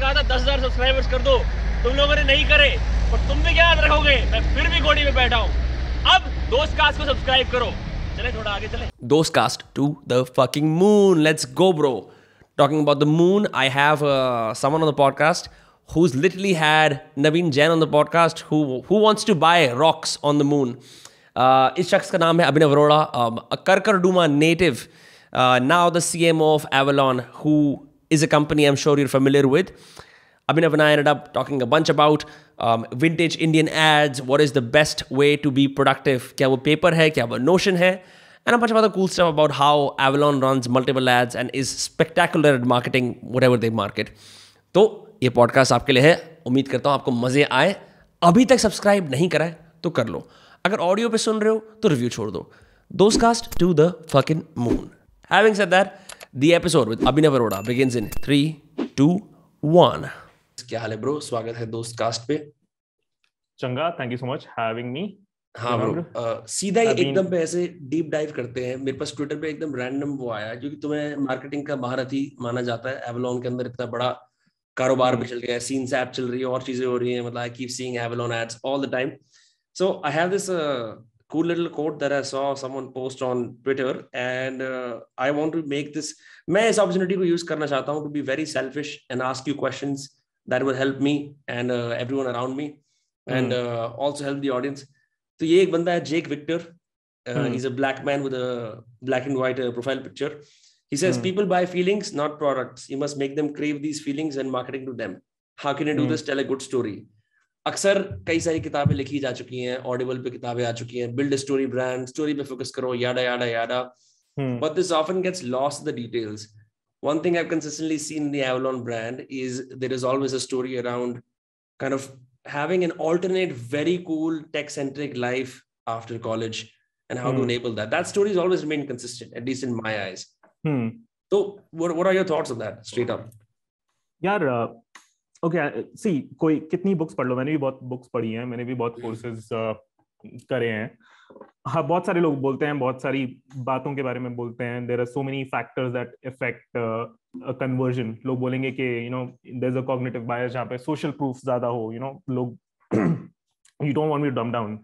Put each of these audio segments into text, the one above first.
कहा था 10,000 सब्सक्राइबर्स कर दो, तुम लोगों ने नहीं करे, और तुम भी क्या याद रखोगे, मैं फिर भी घोड़ी में बैठा हूँ। अब दोस्तकास्ट को सब्सक्राइब करो। चले थोड़ा आगे चले। Dostcast to the fucking moon. Let's go, bro. Talking about the moon, I have someone on the podcast who's literally had Naveen Jain on the podcast who wants to buy rocks on the moon. इस शख्स का नाम है अभिनव Arora, a Karkarduma native, now the CMO of Avalon, who is a company I'm sure you're familiar with. Abhinav and I ended up talking a bunch about vintage Indian ads, what is the best way to be productive, क्या वो paper है, क्या वो notion है, and a bunch of other cool stuff about how Avalon runs multiple ads and is spectacular at marketing whatever they market. तो ये podcast आपके लिए है, उम्मीद करता हूँ आपको मज़े आए। अभी तक सब्सक्राइब नहीं करा है तो कर लो, अगर ऑडियो पे सुन रहे हो तो रिव्यू छोड़ दो। Dostcast to the fucking moon. Having said that, the episode with Abhinav Arora begins in 3, 2, 1. क्या हाल है ब्रो? स्वागत है दोस्तकास्ट पे। चंगा, thank you so much having me. हाँ ब्रो, सीधा ही एकदम पे ऐसे डीप डाइव करते हैं। मेरे पास ट्विटर पे एकदम रैंडम वो आया, क्योंकि तुम्हें मार्केटिंग का महारथी माना जाता है। एवलॉन के अंदर इतना बड़ा कारोबार भी चल गया है, सीन्स ऐप चल रही है, और चीजें हो रही हैं, मतलब I keep seeing Avalon ads all the time. So I have this cool little quote that I saw someone post on Twitter, and I want to make this, मैं इस opportunity को use करना चाहता हूँ to be very selfish and ask you questions that will help me and everyone around me and also help the audience. तो ये एक बंदा है, Jake Victor. He's a black man with a black and white profile picture. He says, people buy feelings, not products. You must make them crave these feelings and marketing to them. How can you do this? Tell a good story. अक्सर कई सारी किताबें लिखी जा चुकी हैं, Audible पे किताबें आ चुकी हैं, बिल्ड स्टोरी ब्रांड, स्टोरी पे फोकस करो, याडा याडा याडा, but this often gets lost in the details. One thing I've consistently seen in the Avalon brand is there is always a story around kind of having an alternate, very cool tech-centric life after college and how to enable that. That story has always remained consistent, at least in my eyes. So what are your thoughts on that, straight up? यार okay, सी कोई कितनी books पढ़ लो, मैंने भी बहुत books पढ़ी हैं, मैंने भी बहुत कोर्सेज करे हैं। हाँ, बहुत सारे लोग बोलते हैं, बहुत सारी बातों के बारे में बोलते हैं, there are so many factors that effect conversion. लोग बोलेंगे कि you know there is a cognitive bias जहाँ पे सोशल प्रूफ ज्यादा हो, यू नो लोग you don't want me to dumb down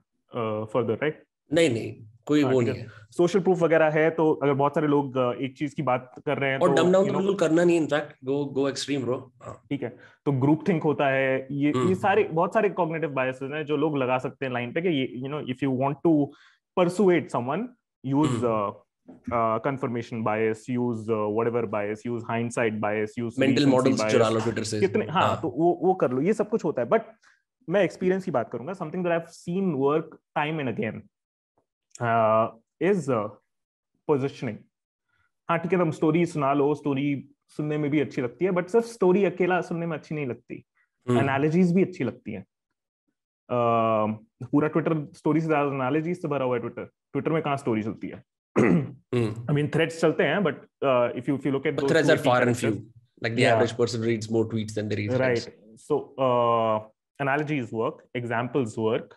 further, right? नहीं कोई वो नहीं है, सोशल प्रूफ वगैरह है। तो अगर बहुत सारे लोग एक चीज की बात कर रहे हैं और डम डाउन तो बिल्कुल करना नहीं, इनफैक्ट गो एक्सट्रीम ब्रो। ठीक है, तो ग्रुप थिंक होता है, ये सारे बहुत सारे कॉग्निटिव बायसेस हैं जो लोग लगा सकते हैं लाइन पे कि you know if you want to persuade someone, use confirmation bias, use whatever bias, use hindsight bias, use mental models चुरा लो ट्विटर से कितने। हाँ, तो वो कर लो, ये सब कुछ होता है। बट मैं एक्सपीरियंस की बात करूंगा, something that I've seen work time and again is positioning. हाँ ठीक है, तुम स्टोरी सुना लो, स्टोरी सुनने में भी अच्छी लगती है, बट सिर्फ स्टोरी अकेला सुनने में अच्छी नहीं लगती, एनालॉजीज भी अच्छी लगती हैं। पूरा ट्विटर स्टोरी से ज्यादा एनालॉजीज से भरा हुआ है। ट्विटर में कहाँ स्टोरी चलती है? I mean threads चलते हैं, but if you look at those threads are far and few, like the average person reads more tweets than they read threads. Right. So analogies work, examples work,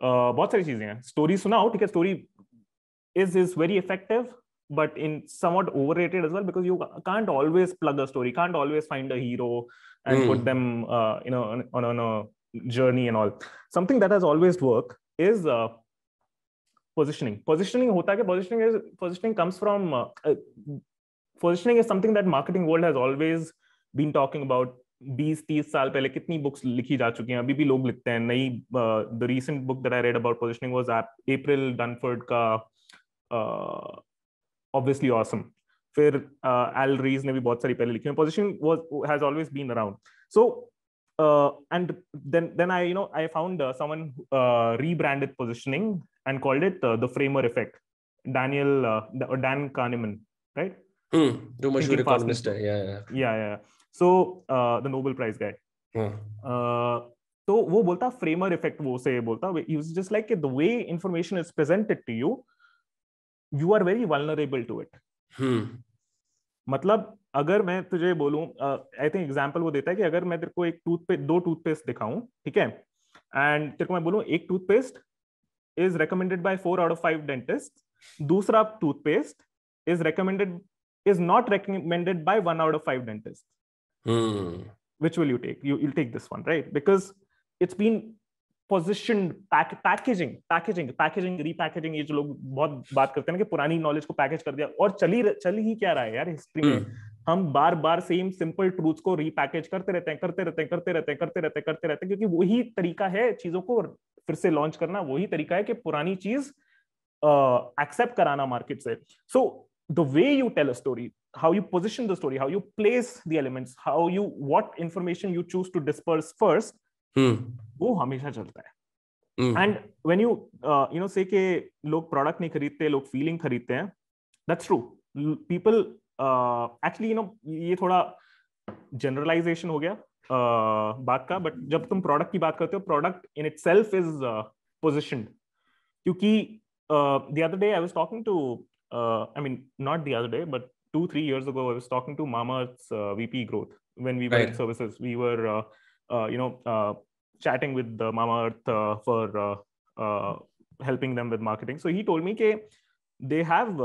बहुत सारी चीजें हैं। Story सुनाओ, ठीक है, story is very effective, but in somewhat overrated as well, because you can't always plug a story, can't always find a hero and put them you know on a journey and all. Something that has always worked is positioning. Positioning होता है कि positioning comes from positioning is something that marketing world has always been talking about. 20-30 साल पहले कितनी books लिखी जा चुकी हैं, अभी भी लोग लिखते हैं नई। the recent book that I read about positioning was April Dunford का obviously awesome. फिर Al Rees ने भी बहुत सारी पहले लिखी हैं। Positioning has always been around. So and then I found someone rebranded positioning and called it the framer effect. Dan Kahneman, right? जो मशहूर इकोनॉमिस्ट है, yeah. So the Nobel Prize guy. तो वो बोलता फ्रेमर इफेक्ट, वो से बोलता he was just like the way information is presented to you, you are very vulnerable to it. मतलब अगर मैं तुझे बोलूं, आई थिंक एग्जांपल वो देता है कि अगर मैं तेरे को दो टूथपेस्ट दिखाऊं, ठीक है, एंड तेरे को मैं बोलूं एक toothpaste is recommended by 4 out of 5 dentist, दूसरा toothpaste is not recommended by 1 out of 5 dentist. which will you take? You'll take this one, right? Because it's been positioned, packaging, repackaging, ये जो लोग बहुत बात करते हैं ना कि पुरानी नॉलेज को पैकेज कर दिया, और चल ही क्या रहा है यार हिस्ट्री में, हम बार बार सेम सिंपल ट्रूथ्स को रीपैकेज करते रहते हैं, क्योंकि वही तरीका है चीजों को फिर से लॉन्च करना, वही तरीका है कि पुरानी चीज एक्सेप्ट कराना मार्केट से. सो the way you tell a story, how you position the story, how you place the elements, what information you choose to disperse first, वो हमेशा चलता है. And when you say कि लोग प्रोडक्ट नहीं खरीदते, लोग फीलिंग खरीदते हैं, that's true. People actually ये थोड़ा जनरलाइजेशन हो गया बात का, बट जब तुम प्रोडक्ट की बात करते हो, प्रोडक्ट इन इटसेल्फ इज पोजिशन्ड. क्योंकि the other day I was talking to I mean, not the other day, but 2-3 years ago, I was talking to Mama's VP growth when we were in services. We were, chatting with the Mama Earth for helping them with marketing. So he told me that they have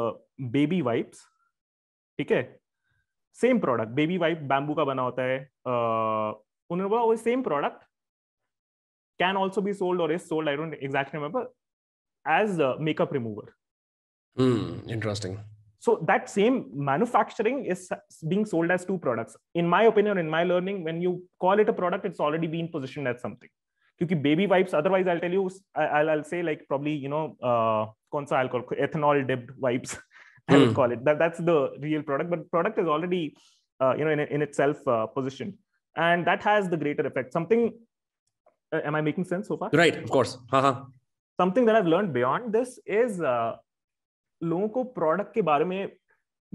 baby wipes. Okay, same product. Baby wipe bamboo का बना होता है. उन्होंने बोला वो same product can also be sold or is sold, I don't exactly remember, as a makeup remover. Interesting. So that same manufacturing is being sold as two products. In my opinion, in my learning, when you call it a product, it's already been positioned as something. Because baby wipes, otherwise I'll tell you, I'll say like probably, kaun sa alcohol, ethanol dipped wipes, I would call it. That's the real product, but product is already, in itself positioned. And that has the greater effect. Something, am I making sense so far? Right, of course. Something that I've learned beyond this is, लोगों को product के बारे में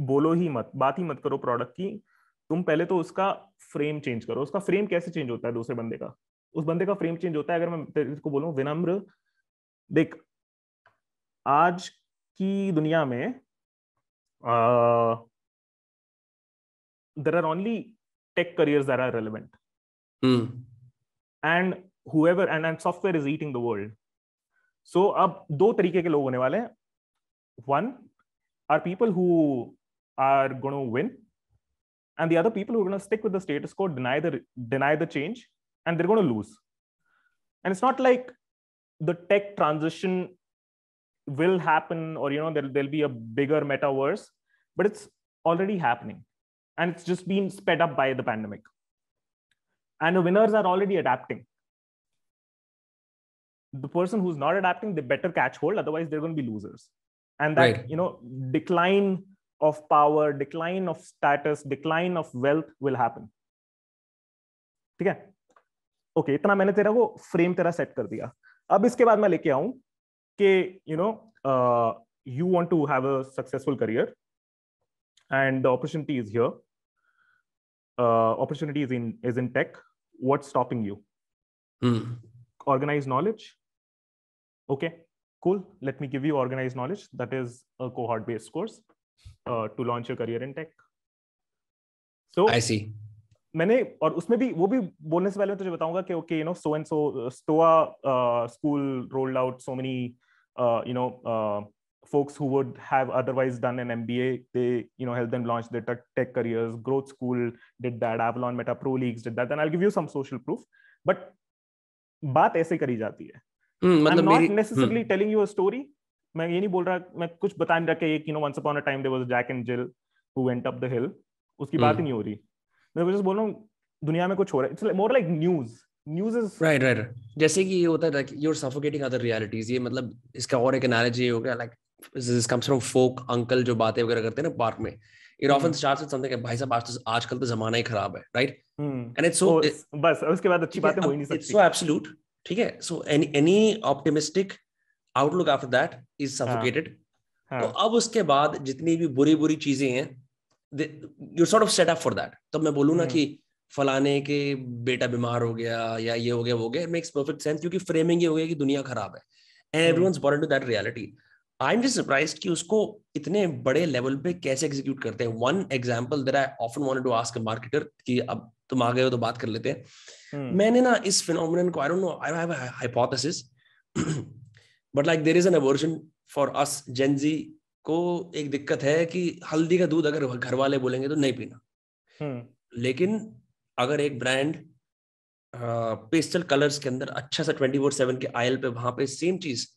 बोलो ही मत, बात ही मत करो प्रोडक्ट की. तुम पहले तो उसका फ्रेम चेंज करो. उसका फ्रेम कैसे चेंज होता है दूसरे बंदे का? उस बंदे का फ्रेम चेंज होता है, अगर मैं तेरे को बोलूं विनम्र, देख आज की दुनिया में there are only tech careers that are relevant. And whoever, and software is eating the world. So अब दो तरीके के लोग होने वाले हैं. One are people who are going to win, and the other people who are going to stick with the status quo, deny the change, and they're going to lose. And it's not like the tech transition will happen, or there'll be a bigger metaverse, but it's already happening, and it's just been sped up by the pandemic. And the winners are already adapting. The person who's not adapting, they better catch hold, otherwise they're going to be losers. And that, decline of power, decline of status, decline of wealth will happen. ठीक है? Okay, इतना मैंने तेरा वो frame तेरा set कर दिया. अब इसके बाद मैं लेके आऊं कि you want to have a successful career, and the opportunity is here. Opportunity is in tech. What's stopping you? Organized knowledge. Okay. Cool. Let me give you organized knowledge. That is a cohort-based course to launch your career in tech. So I see. मैंने और उसमें भी वो भी बोलने से पहले मैं तुझे बताऊंगा कि okay, so and so STOA school rolled out so many folks who would have otherwise done an MBA. They helped them launch their tech careers. Growth School did that. Avalon Meta Pro Leagues did that. And I'll give you some social proof. But बात ऐसे करी जाती है. I'm not necessarily telling you a story. मैं ये नहीं बोल रहा, मैं कुछ बता नहीं रहा कि एक once upon a time there was a Jack and Jill who went up the hill. उसकी बात ही नहीं हो रही. मैं just बोल रहा हूँ दुनिया में कुछ हो रहा है. It's more like news. News is right. जैसे कि ये होता है like you're suffocating other realities. ये मतलब इसका और एक analogy हो गया like this comes from folk uncle जो बातें वगैरह करते हैं ना पार्क में. It often starts with something भाई साहब आजकल तो जमाना ही खराब है, right? And it's so बस उसके बाद अच्छी बातें हो ही नहीं सकती. It's so absolute. ठीक है. So any optimistic outlook after that is suffocated. तो अब उसके बाद जितनी भी बुरी चीजें हैं, you're sort of set up for that. तब मैं बोलूँ ना कि फलाने के बेटा बीमार हो गया या ये हो गया वो हो गया, it makes perfect sense क्योंकि framing ये हो गया कि दुनिया खराब है. And everyone's bought into that reality. I'm just surprised कि उसको इतने बड़े लेवल पे कैसे execute करते हैं. One example that I often wanted to ask a marketer कि अब तुम आ गए हो तो बात कर लेते हैं. मैंने ना इस phenomenon को I don't know, I have a hypothesis, but like there is an aversion for us Gen Z को एक दिक्कत है कि हल्दी का दूध अगर घर वाले बोलेंगे तो नहीं पीना. लेकिन अगर एक ब्रांड पेस्टल कलर्स के अंदर अच्छा सा 24/7 के आयल पे वहां पे सेम चीज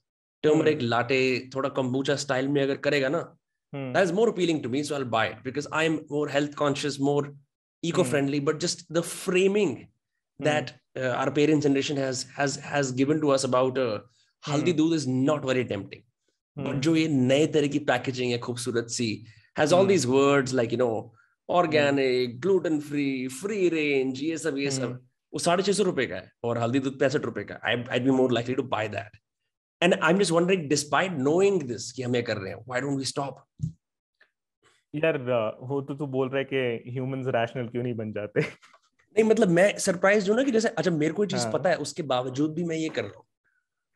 टर्मरिक लाटे थोड़ा कंबूचा स्टाइल में अगर करेगा ना, that is more appealing to me, so I'll buy it because I'm more health conscious, more eco-friendly. But just the framing that our parents' generation has given to us about haldi doodh is not very tempting. But जो ये नए तरह की packaging है खूबसूरत सी, has all these words like organic, gluten free, free range, ये सब वो 650 रुपए का है और हल्दी दूध 65 रुपए का. I'd be more likely to buy that. And I'm just wondering, despite knowing this कि हम ये कर रहे हैं, why don't we stop? यार वो तो तू बोल रहा है कि ह्यूमंस रैशनल क्यों नहीं बन जाते? नहीं मतलब मैं सरप्राइज हूं ना कि जैसे अच्छा मेरे को चीज पता है उसके बावजूद भी मैं ये कर रहा हूँ.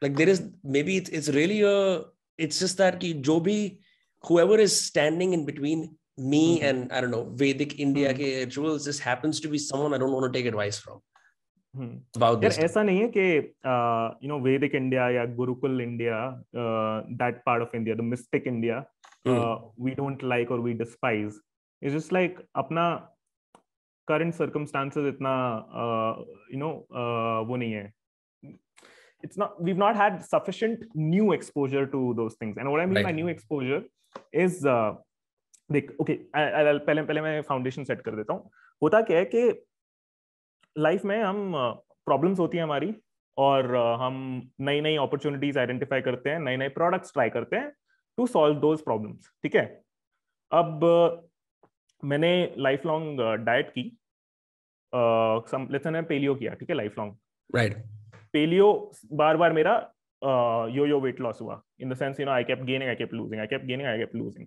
Like there is maybe it's really it's just that कि जो भी whoever is standing in between me and I don't know Vedic India के rituals just happens to be someone I don't want to take advice from. About this. यार ऐसा नहीं है कि Vedic India या Gurukul India, that part of India, the mystic India, we don't like or we despise. It's just like अपना current circumstances इतना वो नहीं है. It's not, we've not had sufficient new exposure to those things. And what I mean by new exposure is देख okay, पहले मैं foundation set कर देता हूँ. होता क्या है कि लाइफ में हम प्रॉब्लम्स होती है हमारी और हम नई नई अपॉर्चुनिटीज आइडेंटिफाई करते हैं, नए नए प्रोडक्ट्स ट्राई करते हैं टू सॉल्व दोज प्रॉब्लम्स. ठीक है, अब मैंने लाइफ लॉन्ग डाइट की, लेट्स से मैंने पेलियो किया. ठीक है, लाइफ लॉन्ग. राइट. पेलियो बार बार मेरा यो वेट लॉस हुआ in the sense I kept gaining, I kept losing, I kept gaining, I kept losing.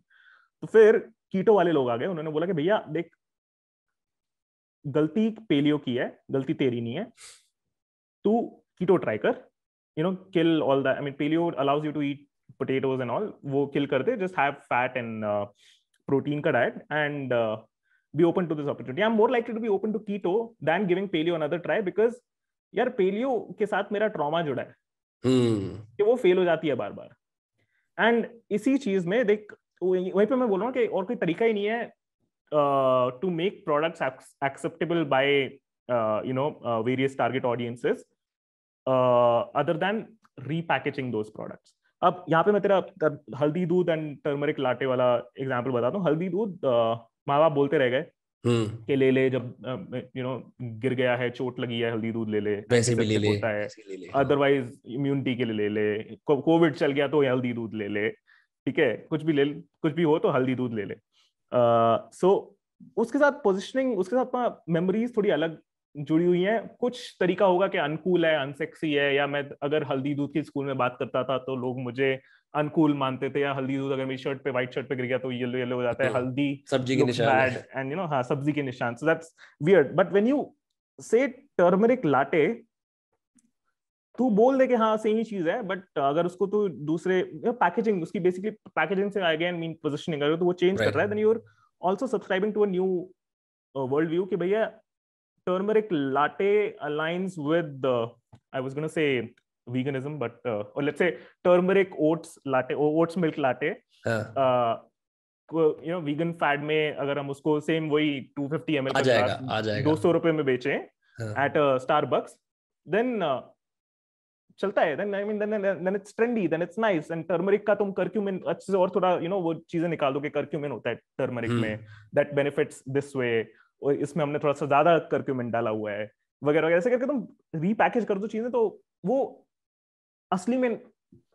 तो फिर कीटो वाले लोग आ गए, उन्होंने बोला कि भैया देख, गलती पेलियो की है, गलती तेरी नहीं है, तू कीटो ट्राई कर, kill all the, I mean paleo allows you to eat potatoes and all, वो kill कर दे, just have fat and protein का diet and be open to this opportunity. I'm more likely to be open to keto than giving paleo another try because यार paleo के साथ मेरा trauma जुड़ा है कि वो fail हो जाती है बार बार. And इसी चीज में देख, वहीं पे मैं बोल रहा हूँ कि और कोई तरीका ही नहीं है to make products acceptable by various target audiences other than repackaging those products. अब यहाँ पे मैं तेरा हल्दी दूध एंड टर्मरिक लाटे वाला एग्जांपल बताता हूँ. हल्दी दूध माँ बाप बोलते रह गए कि ले ले, जब गिर गया है, चोट लगी है, हल्दी दूध ले ले, वैसे भी ले ले, होता है, अदरवाइज इम्यूनिटी के लिए ले ले, कोविड चल गया तो हल्दी दूध ले ले. ठीक है, कुछ भी हो तो हल्दी दूध ले ले. सो उसके साथ पोजिशनिंग, उसके साथ मेमोरीज थोड़ी अलग जुड़ी हुई हैं. कुछ तरीका होगा कि अनकूल है, अनसेक्सी है, या मैं अगर हल्दी दूध की स्कूल में बात करता था तो लोग मुझे अनकूल मानते थे, या हल्दी दूध अगर मेरी शर्ट पे, व्हाइट शर्ट पे गिर गया तो येलो येलो हो जाता है, हल्दी सब्जी के निशान है, एंड हाँ, सब्जी के निशान. So that's weird. But when you से टर्मरिक लाटे, तू बोल दे कि हाँ सेम ही चीज है, बट अगर उसको तू दूसरे पैकेजिंग, उसकी बेसिकली पैकेजिंग से अगेन मीन पोजिशनिंग अगर तो वो चेंज कर रहा है, then you are also subscribing to a new world view कि भैया turmeric latte aligns with I was going to say veganism, but or let's say turmeric oats latte or oats milk latte. vegan fad में अगर हम उसको same वही 250 ml आ जाएगा 200 रुपए में बेचें at Starbucks, then चलता है. then I mean then it's trendy, then it's nice. and turmeric का तुम curcumin अच्छे से और थोड़ा वो चीजें निकाल दो कि curcumin होता है turmeric में, that benefits this way, और इसमें हमने थोड़ा सा ज्यादा कर्क्यूमिन डाला हुआ है, वगैरह वगैरह. ऐसे करके तुम रीपैकेज कर दो चीजें, तो वो असली में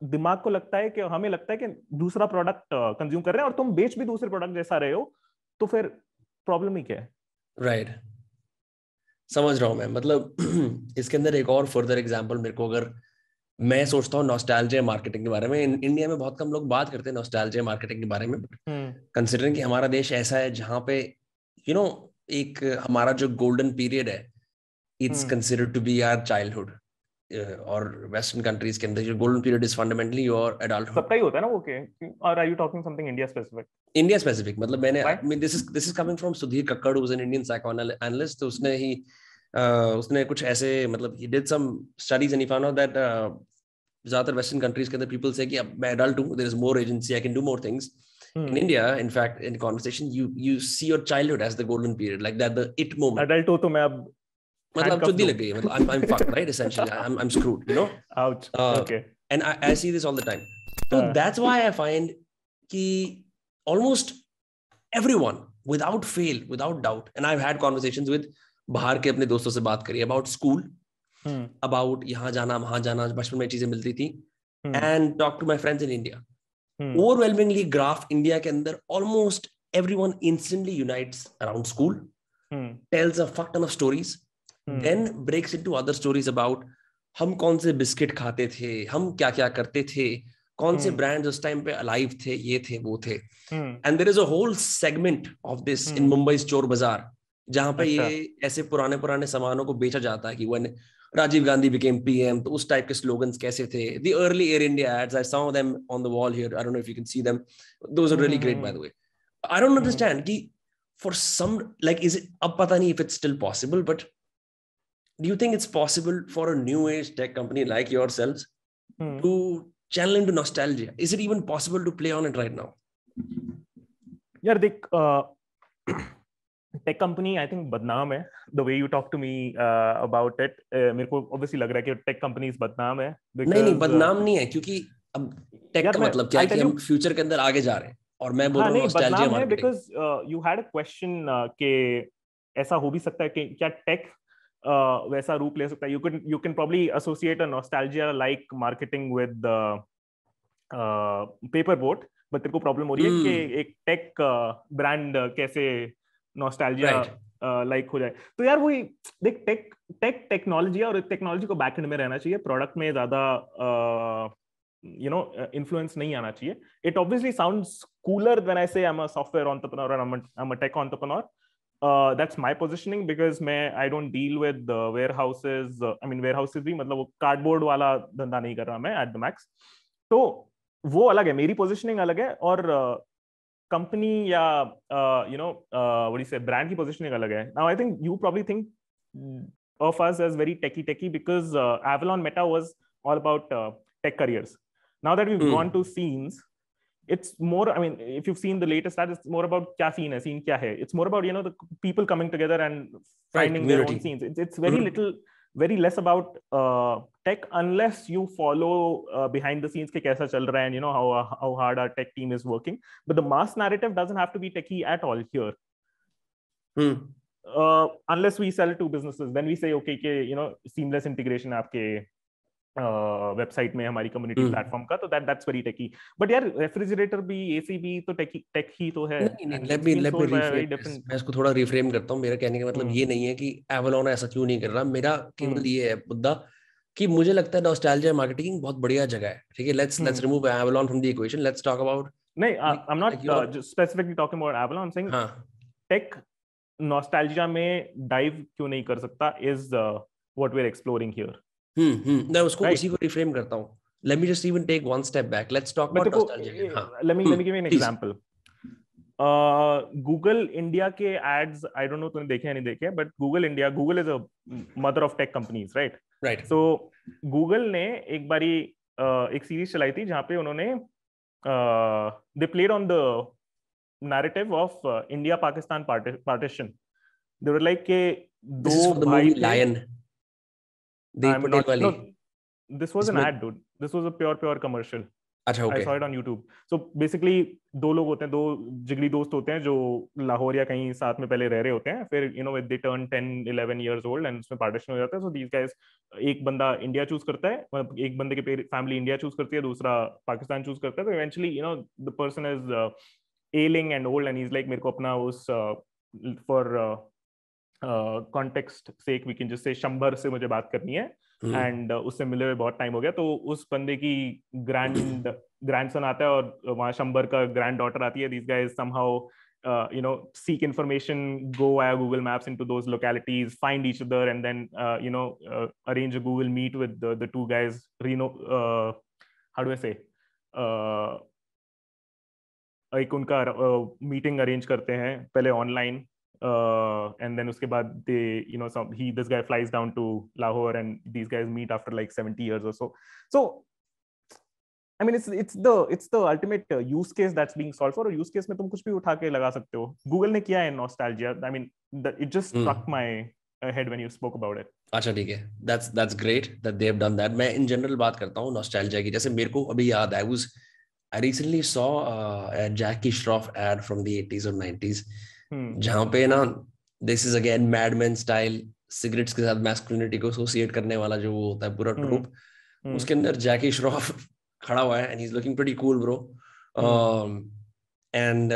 दिमाग को लगता है कि, हमें लगता है कि दूसरा प्रोडक्ट कंज्यूम कर रहे हैं और तुम बेच भी दूसरे प्रोडक्ट जैसा रहे हो, तो फिर प्रॉब्लम ही क्या है? राइट, समझ रहा हूं मैं. मतलब इसके अंदर एक और फर्दर एग्जांपल मेरे को, अगर मैं सोचता हूँ नॉस्टैल्जिया मार्केटिंग के बारे में, इंडिया में बहुत कम लोग बात करते हैं नॉस्टैल्जिया मार्केटिंग के बारे में, कंसिडरिंग कि हमारा देश ऐसा है जहाँ पे एक हमारा जो गोल्डन पीरियड है, it's considered to be our childhood. और वेस्टर्न कंट्रीज के अंदर जो golden period is fundamentally your adulthood. सबका ही होता है ना वो के, और are you talking something India specific? India specific मतलब मैंने this is coming from Sudhir Kakkar, who is an Indian psychoanalyst. तो उसने कुछ ऐसे मतलब ही did some studies and he found out that ज्यादातर वेस्टर्न कंट्रीज के अंदर पीपल से कि अब मैं एडल्ट हूं, there is more agency, I can do more things. In India, in fact, in conversation, you see your childhood as the golden period, like that, the it moment. Adult हो तो मैं अब मतलब चुद्दी लग गई, मतलब I'm fucked, right? Essentially, I'm screwed, you know. Ouch. Okay. And I see this all the time. So that's why I find कि almost everyone, without fail, without doubt, and I've had conversations with बाहर के अपने दोस्तों से बात करी about school, about यहाँ जाना वहाँ जाना, बचपन में चीजें मिलती थी, and talk to my friends in India. Overwhelmingly graph India के अंदर almost everyone instantly unites around school, tells a fuck ton of stories, then breaks into other stories about हम कौन से बिस्किट खाते थे, हम क्या क्या करते थे, कौन से ब्रांड्स उस टाइम पे अलाइव थे, ये थे वो थे. And there is a whole segment of this in Mumbai Chor Bazaar, जहां पे ये ऐसे पुराने पुराने सामानों को बेचा जाता है कि when Rajiv Gandhi became PM, तो उस टाइप के स्लोगन्स कैसे थे. The early Air India ads, I saw them on the wall here, I don't know if you can see them, those are really great by the way. I don't understand कि for some like is it, अब पता नहीं if it's still possible, but do you think it's possible for a new age tech company like yourselves to channel into nostalgia? Is it even possible to play on it right now? यार देख, tech company आई think बदनाम है. The way you talk to me about it, मेरे को obviously लग रहा है कि टेक कंपनीज बदनाम है. नहीं बदनाम नहीं है, क्योंकि अब टेक का मतलब क्या है कि हम फ्यूचर के अंदर आगे जा रहे हैं, और मैं बोल रहा हूँ nostalgia marketing. Because you had a question के ऐसा हो भी सकता है कि क्या टेक वैसा रूप ले सकता है. You can probably associate a nostalgia like marketing with paper boat, but तेरे को प्रॉब्लम हो रही है कि एक टेक ब्रांड कैसे नॉस्टैल्जिया लाइक हो जाए. तो यार वही देख, टेक्नोलॉजी और टेक्नोलॉजी को बैकएंड में रहना चाहिए, प्रोडक्ट में ज्यादा influence नहीं आना चाहिए. It obviously sounds cooler when I say I'm a software entrepreneur or I'm a tech entrepreneur. That's my positioning, because I don't deal with warehouses. I mean warehouses भी मतलब वो कार्डबोर्ड वाला धंधा नहीं कर रहा मैं at the max. तो वो अलग है, मेरी पोजिशनिंग अलग है, और कंपनी या what do you say, brand की पोजिशनिंग अलग है. Now I think you probably think of us as very techie because Avalon Meta was all about tech careers. Now that we've gone to scenes, it's more, I mean, if you've seen the latest stats, it's more about kya scene hai, scene kya hai. It's more about, the people coming together and finding their own scenes. It's very little, very less about tech, unless you follow behind the scenes ke kaisa chal raha hai, and how hard our tech team is working. But the mass narrative doesn't have to be techie at all here. Unless we sell to businesses, then we say, okay, seamless integration आपके website में हमारी community platform का, तो that's very techy. But यार refrigerator भी, AC भी तो take ही तो है. लेट मी रिफ्रेम, मैं इसको थोड़ा रिफ्रेम करता हूं. मेरा कहने का मतलब ये नहीं है कि एवलॉन ऐसा क्यों नहीं कर रहा. मेरा केवल ये है मुद्दा कि मुझे लगता है नॉस्टैल्जिया मार्केटिंग बहुत बढ़िया जगह है. ठीक है, let's remove Avalon from the equation. Let's talk about, नहीं, I am not specifically talking about Avalon. I am saying take nostalgia में डाइव क्यों नहीं कर सकता is what we are exploring here. मैं उसको उसी को रिफ्रेम करता हूं. Let me just even take one step back. Let's talk about nostalgia. Let me give you an example. Google India के ads, I don't know तूने देखे या नहीं देखे, but Google is a mother of tech companies, right? Right. So Google ने एक बारी एक सीरीज चलाई थी जहाँ पे उन्होंने they played on the narrative of India-Pakistan partition. They were like के दो भाई थे. Lion. No, this was an ad, dude. This was a pure commercial. अच्छा, okay. I saw it on YouTube. So basically दो लोग होते हैं, दो जिगरी दोस्त होते हैं जो लाहौर या कहीं साथ में पहले रह रहे होते हैं. फिर they turn 10-11 years old and उसमें पार्टीशन हो जाता है. So these guys, एक बंदा इंडिया चूज करता है, एक बंदे के फैमिली इंडिया चूज करती है, दूसरा पाकिस्तान चूज करता है. तो eventually the person is ailing and old and he's like, मेरे को अपना उस for context sake we can just say शंबर से मुझे बात करनी है. एंड उससे मिले हुए बहुत टाइम हो गया. तो उस बंदे की ग्रैंडसन आता है और वहाँ शंबर का ग्रैंड डॉटर आती है. These guys somehow seek information, go via Google Maps into those localities, find each other, and then arrange a Google meet with the two guys. How do I say, एक उनका meeting arrange करते हैं पहले online, and then uske baad they this guy flies down to Lahore and these guys meet after like 70 years or so. So I mean, it's the ultimate use case that's being solved for. और use case में तुम कुछ भी उठा के लगा सकते हो. Google ने किया है nostalgia. I mean, it just struck my head when you spoke about it. अच्छा ठीक है, that's great that they have done that. मैं in general बात करता हूँ nostalgia की. जैसे मेरे को अभी याद है, I recently saw a Jacky shroff ad from the 80s or 90s, जहाँ पे ना this is again Mad Men style, cigarettes के साथ masculinity को associate करने वाला जो वो होता है पूरा trope, उसके अंदर Jacky shroff खड़ा हुआ है and he's looking pretty cool, bro. And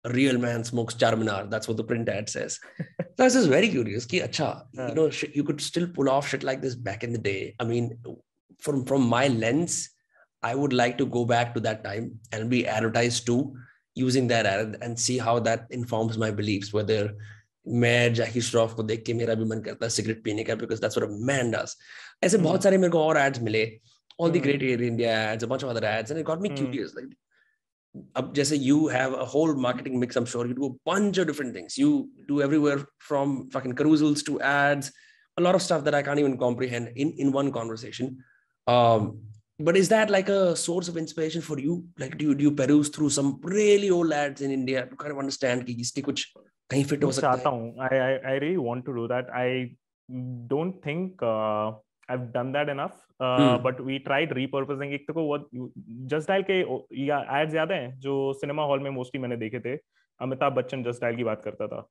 real man smokes Charminar. That's what the print ad says. So I was just very curious कि अच्छा, you know, you could still pull off shit like this back in the day. I mean, from my lens, I would like to go back to that time and be advertised to using that ad and see how that informs my beliefs. Whether मैं जैकी श्रॉफ को देख के मेरा भी मन करता है cigarette पीने का, because that's what a man does. ऐसे बहुत सारे मेरे को और ads मिले, all the great Air India ads, a bunch of other ads, and it got me curious. Like, अब जैसे you have a whole marketing mix, I'm sure you do a bunch of different things. You do everywhere from fucking carousels to ads, a lot of stuff that I can't even comprehend in one conversation. But is that like a source of inspiration for you? Like, do you peruse through some really old ads in India to kind of understand कि इसके कुछ कहीं fit हो सकता है? I really want to do that. I don't think I've done that enough. But we tried repurposing. एक तो वो जस्ट डायल के या एड्स याद हैं जो सिनेमा हॉल में मोस्टली मैंने देखे थे. अमिताभ बच्चन जस्ट डायल की बात करता था.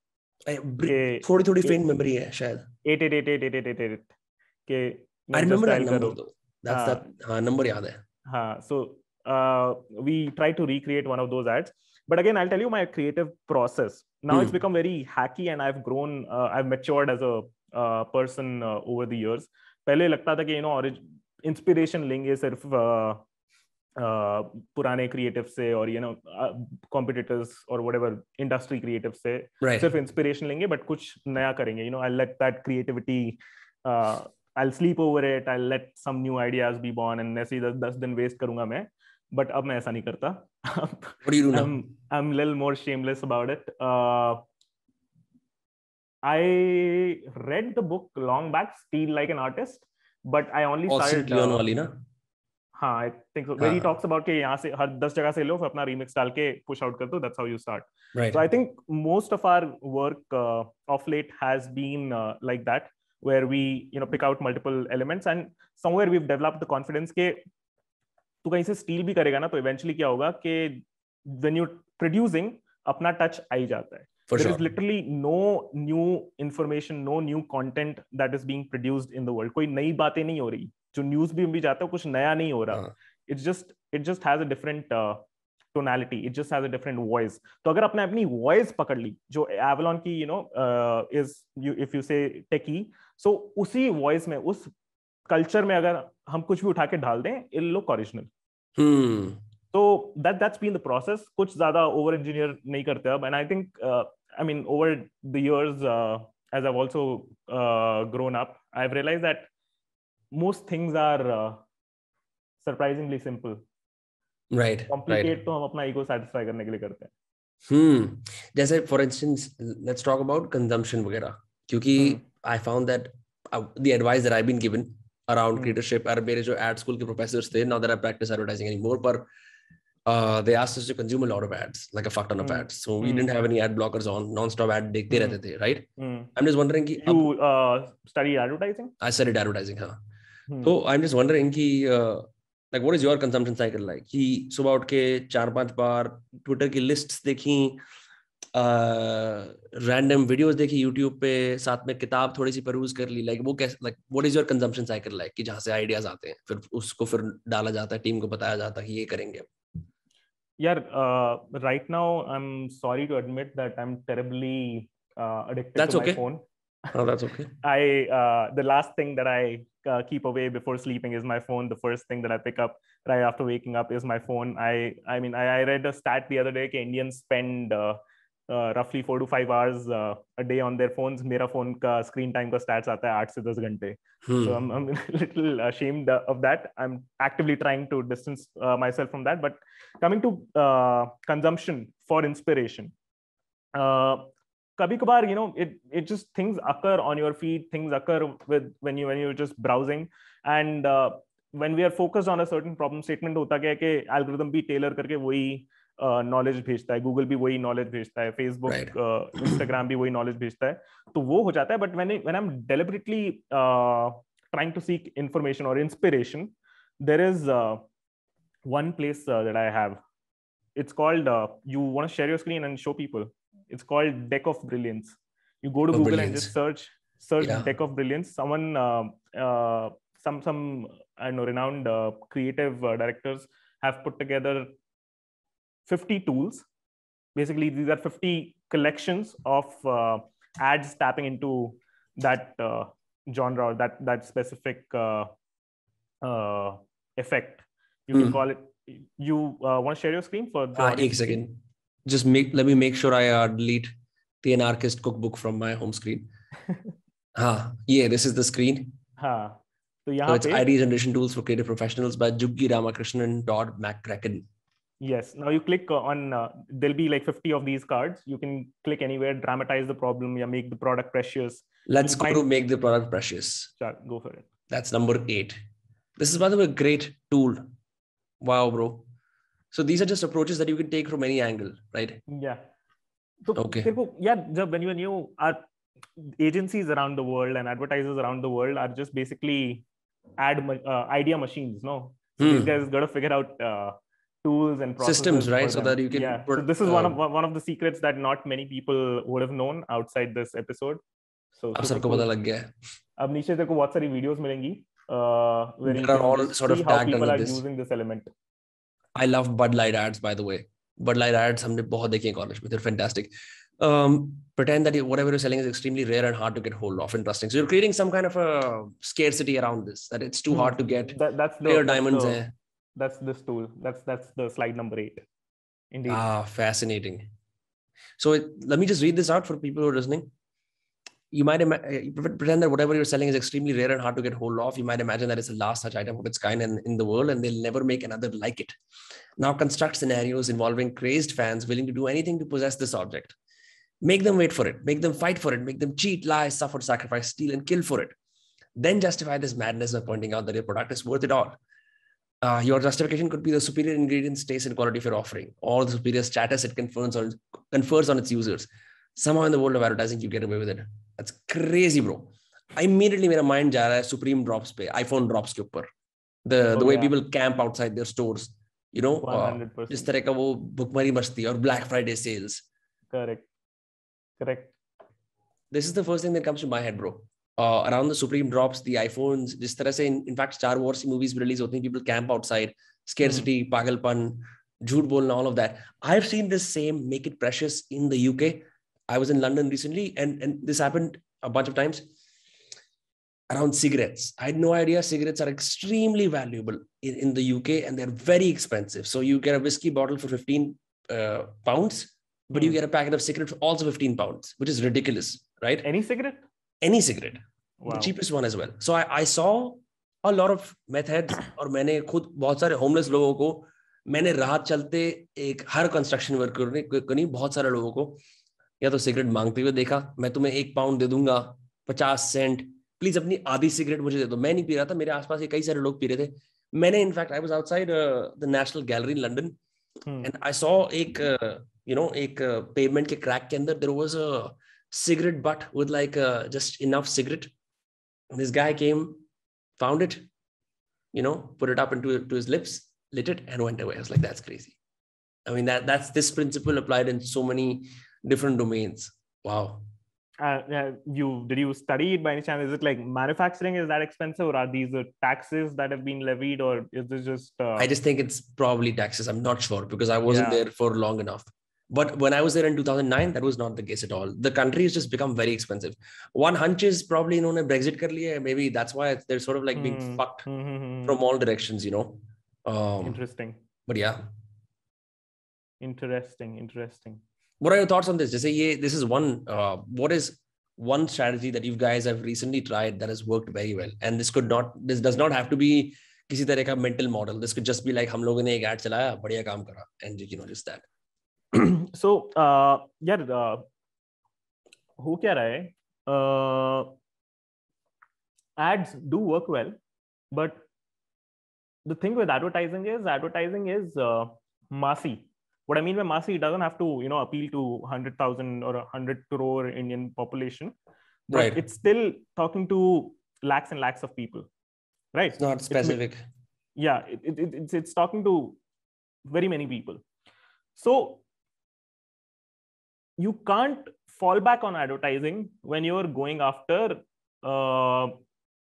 थोड़ी फेंट मेमोरी है शायद. 888888 के I remember that number though. That's that. हाँ, number याद है. हाँ, so we tried to recreate one of those ads. But again, I'll tell you my creative process. Now it's become very hacky and I've grown, I've matured as a person over the years. पहले लगता था कि you know inspiration लेंगे सिर्फ पुराने creative से और you know competitors और व्हाटएवर इंडस्ट्री क्रिएटिव से सिर्फ इंस्पिरेशन लेंगे बट कुछ नया करेंगे. You know, I'll let that creativity, I'll sleep over it, I'll let some new ideas be born and ऐसे 10 दिन वेस्ट करूंगा मैं. बट अब मैं ऐसा नहीं करता. What do you do now? I'm a little more shameless about it. I read the book long back, Steal Like an Artist, but I only started. वाली ना? हाँ, I think so. Where he talks about कि यहाँ से हर 10 जगह से लो, फिर अपना remix डाल के push out कर दो. That's how you start. Right. So I think most of our work of late has been like that, where we pick out multiple elements and somewhere we've developed the confidence के तू कहीं से steal भी करेगा ना तो eventually क्या होगा कि when you're producing अपना touch आ ही जाता है. There is literally no new information, no new content that is being produced in the world. कोई नई बातें नहीं हो रही. जो न्यूज़ भी जाता है कुछ नया नहीं हो रहा. It just has a different tonality. It just has a different voice. तो अगर आपने अपनी voice पकड़ ली, जो Avalon की if you say techie, so उसी voice में उस culture में अगर हम कुछ भी उठा के डाल दें, it'll look original. So that's been the process. कुछ ज़्यादा over engineer नहीं करते अब. And I think I mean over the years as I've also grown up, I've realized that most things are surprisingly simple. Right. Complicate तो हम अपना ego satisfy करने के लिए करते हैं. जैसे for instance, let's talk about consumption वगैरह. क्योंकि I found that the advice that I've been given around creatorship, और मेरे जो ad school के professors थे, not that I practice advertising anymore, but they asked us to consume a lot of ads, like a fuck ton of ads. So we didn't have any ad blockers on, non-stop ad देखते रहते थे, right? I'm just wondering कि you study advertising? I studied advertising, हाँ. So I'm just wondering कि like what is your consumption cycle like? कि सुबह उठ के 4-5 बार Twitter की lists देखी, random videos देखी YouTube पे, साथ में किताब थोड़ी सी peruse कर ली, like वो कैसे, like what is your consumption cycle like कि जहाँ से ideas आते हैं, फिर उसको फिर डाला जाता है, टीम को बताया जाता है कि ये करेंगे. Yeah, right now I'm sorry to admit that I'm terribly addicted to my phone. Oh, that's okay. The last thing that I keep away before sleeping is my phone. The first thing that I pick up right after waking up is my phone. I mean, I read a stat the other day that Indians spend roughly 4 to 5 hours a day on their phones. मेरा phone का screen time का stats आता है 8 से 10 घंटे. So I'm a little ashamed of that. I'm actively trying to distance myself from that. But coming to consumption for inspiration, kabhi-kabhar, it just things occur on your feed, things occur when you're just browsing, and when we are focused on a certain problem statement, होता क्या है कि algorithm भी tailor करके वही knowledge भेजता है, Google भी वही knowledge भेजता है, Facebook, Right. Instagram भी वही knowledge भेजता है, तो वो हो जाता है. But when I'm deliberately trying to seek information or inspiration, there is one place that I have. It's called, you want to share your screen and show people. It's called Deck of Brilliance. You go to Google and just search Deck of Brilliance. Someone, some I don't know, renowned creative directors have put together 50 tools. Basically, these are 50 collections of ads tapping into that genre or that specific effect. You can call it. You want to share your screen for the audience? One second. Just let me make sure I delete the Anarchist cookbook from my home screen. Yeah, this is the screen. So it's idea generation tools for creative professionals by Juggi Ramakrishnan and Todd McCracken. Yes. Now you click on, there'll be like 50 of these cards. You can click anywhere, dramatize the problem, or make the product precious. Let's go to make the product precious. Sure, go for it. That's number 8. This is, by the way, a great tool. Wow, bro. So these are just approaches that you can take from any angle, right? Yeah. So, okay. When you are agencies around the world and advertisers around the world are just basically idea machines, no? So these guys got to figure out tools and processes, systems, right? So that you can so this is one of the secrets that not many people would have known outside this episode. So अब सबको पता लग गया है. अब नीचे तेरे को बहुत सारी videos मिलेंगी where you can all sort of see how people are using this element. I love Bud Light ads, by the way. Bud Light ads हमने बहुत देखे हैं college में. They're fantastic. Pretend that whatever you're selling is extremely rare and hard to get hold of. Interesting. So you're creating some kind of a scarcity around this, that it's too hard to get. That's diamonds. That's this tool. That's the slide number 8. Indeed. Fascinating. So let me just read this out for people who are listening. You might pretend that whatever you're selling is extremely rare and hard to get hold of. You might imagine that it's the last such item of its kind in the world, and they'll never make another like it. Now construct scenarios involving crazed fans willing to do anything to possess this object. Make them wait for it. Make them fight for it. Make them cheat, lie, suffer, sacrifice, steal, and kill for it. Then justify this madness by pointing out that your product is worth it all. Your justification could be the superior ingredients, taste, and quality of your offering, or the superior status it confers on its users. Somehow in the world of advertising, you get away with it. That's crazy, bro. Immediately, my mind जा रहा है Supreme drops पे, iPhone drops के ऊपर. The way people camp outside their stores, you know, 100%. जिस तरह का वो भुखमरी मस्ती और Black Friday sales. Correct. This is the first thing that comes to my head, bro. Around the Supreme drops, the iPhones, जिस तरह से in fact Star Wars movies release होती हैं, people camp outside, scarcity, pagalpan, झूठ बोलना, all of that. I've seen this same make it precious in the UK. I was in London recently, and this happened a bunch of times around cigarettes. I had no idea cigarettes are extremely valuable in the UK, and they're very expensive. So you get a whiskey bottle for 15 pounds, but you get a packet of cigarettes for also 15 pounds, which is ridiculous, right? Any cigarette? Any cigarette. Wow. The cheapest one as well. So I saw a lot of meth heads, और मैंने खुद बहुत सारे homeless लोगों को, मैंने रात चलते एक हर construction worker ने बहुत सारे लोगों को या तो सिगरेट मांगते हुए देखा. मैं तुम्हें 1 पाउंड दे दूंगा, 50 सेंट, प्लीज अपनी आधी सिगरेट मुझे दे दो. मैं नहीं पी रहा था, मेरे आसपास ये कई सारे लोग पी रहे थे. मैंने in fact I was outside the National Gallery in London, and I saw एक एक पेवमेंट के क्रैक के अंदर there was a cigarette butt with like just enough cigarette. This guy came, found it, put it up into his lips, lit it, and went away. I was like, that's crazy. I mean, that's this principle applied in so many different domains. Wow. Did you study it by any chance? Is it like manufacturing is that expensive, or are these the taxes that have been levied, or is this just I just think it's probably taxes. I'm not sure because I wasn't there for long enough. But when I was there in 2009, that was not the case at all. The country has just become very expensive. One hunch is probably इन्होंने Brexit कर लिया है. Maybe that's why they're sort of like being fucked from all directions, Interesting. But yeah. Interesting. What are your thoughts on this? This is one. What is one strategy that you guys have recently tried that has worked very well? And this does not have to be किसी तरह का mental model. This could just be like हम लोगों ने एक ad चलाया, बढ़िया काम करा, and just that. So हो क्या रहा है? Ads do work well, but the thing with advertising is massy. What I mean by massy, it doesn't have to, you know, appeal to 100,000 or 100 crore Indian population, but Right. it's still talking to lakhs and lakhs of people, right? It's not specific. It's talking to very many people. So you can't fall back on advertising when you're going after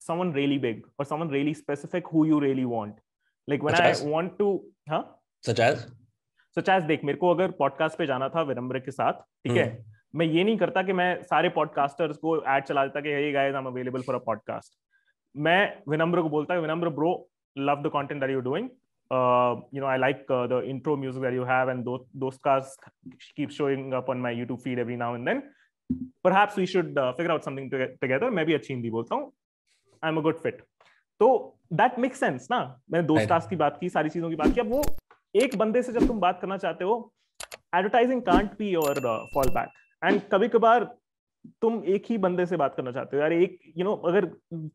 someone really big or someone really specific who you really want. Like when I want to, such as देख, मेरे को अगर podcast पे जाना था विनम्र के साथ, ठीक है, मैं ये नहीं करता कि मैं सारे पॉडकास्टर्स को ऐड चला देता कि hey guys, I'm available for a podcast. मैं विनम्र को बोलता है, विनम्र bro, love the content that you're doing. You know, I like the intro music that you have, and Dostcast keeps showing up on my YouTube feed every now and then. Perhaps we should figure out something together. मैं भी अच्छी हिंदी बोलता हूँ. I'm a good fit. तो that makes sense ना. मैंने Dostcast की बात की, सारी चीजों की बात की. अब वो एक बंदे से जब तुम बात करना चाहते हो, advertising can't be your fallback. And कभी कभार तुम एक ही बंदे से बात करना चाहते हो यार, एक you know, अगर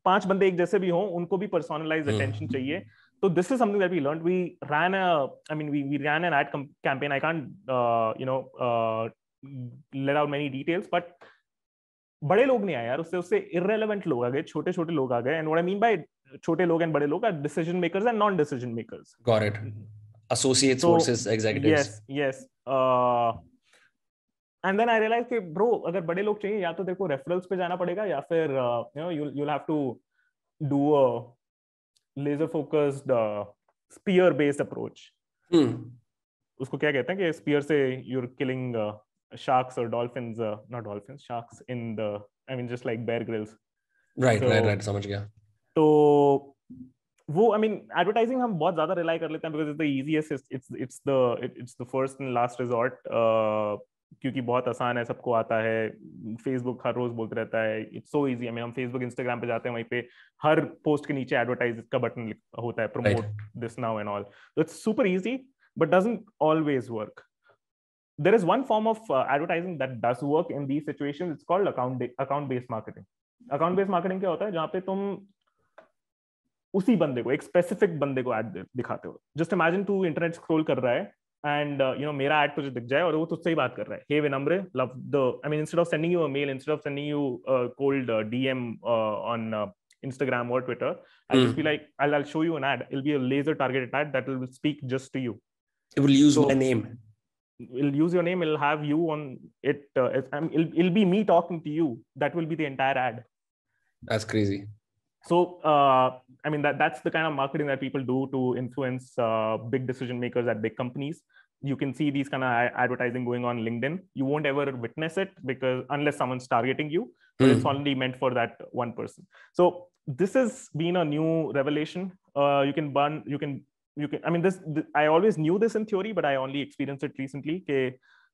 5 बंदे एक जैसे भी हों, उनको भी personalized attention चाहिए. So this is something that we learned. We ran an ad campaign. I can't let out many details, but बड़े लोग नहीं आए यार, उससे irrelevant लोग आ गए, छोटे छोटे लोग आ गए. And what I mean by छोटे लोग and बड़े लोग are decision makers and non-decision makers. Got it. Associates versus executives. Yes. And then I realized कि bro, अगर बड़े लोग चाहिए, या तो देखो referrals पे जाना पड़ेगा, या फिर you'll have to do a laser focused spear based approach. उसको क्या कहते हैं कि spear से you're killing sharks or dolphins, not dolphins, sharks in the, I mean just like Bear Grylls. Right, समझ गया. तो वो, I mean, advertising हम बहुत ज़्यादा rely कर लेते हैं because it's the easiest, it's the first and last resort, क्योंकि बहुत आसान है, सबको आता है. Facebook हर रोज बोलते रहता है, it's so easy. I mean, हम Facebook, Instagram पे जाते हैं, वहीं पे हर पोस्ट के नीचे advertise का बटन होता है, promote this now and all. So it's super easy, but doesn't always work. There is one form of advertising that does work in these situations. It's called account-based marketing. Account-based marketing क्या होता है? जहाँ पे तुम उसी बंदे को, एक स्पेसिफिक बंदे को ऐड दिखाते हो. जस्ट इमेजिन तू इंटरनेट स्क्रॉल कर रहा है and मेरा ऐड तुझे दिख जाए और वो तुझसे ही बात कर रहा है. Hey Vinamre, love the, I mean, instead of sending you a mail, instead of sending you a cold DM on Instagram or Twitter, I'll just be like, I'll show you an ad. It'll be a laser targeted ad that will speak just to you. It will use my name. It'll use your name. It'll have you on it. It'll be me talking to you. That will be the entire ad. That's crazy. So, I mean, that's the kind of marketing that people do to influence big decision makers at big companies. You can see these kind of advertising going on LinkedIn. You won't ever witness it because unless someone's targeting you, but it's only meant for that one person. So this has been a new revelation. You can, I mean, I always knew this in theory, but I only experienced it recently.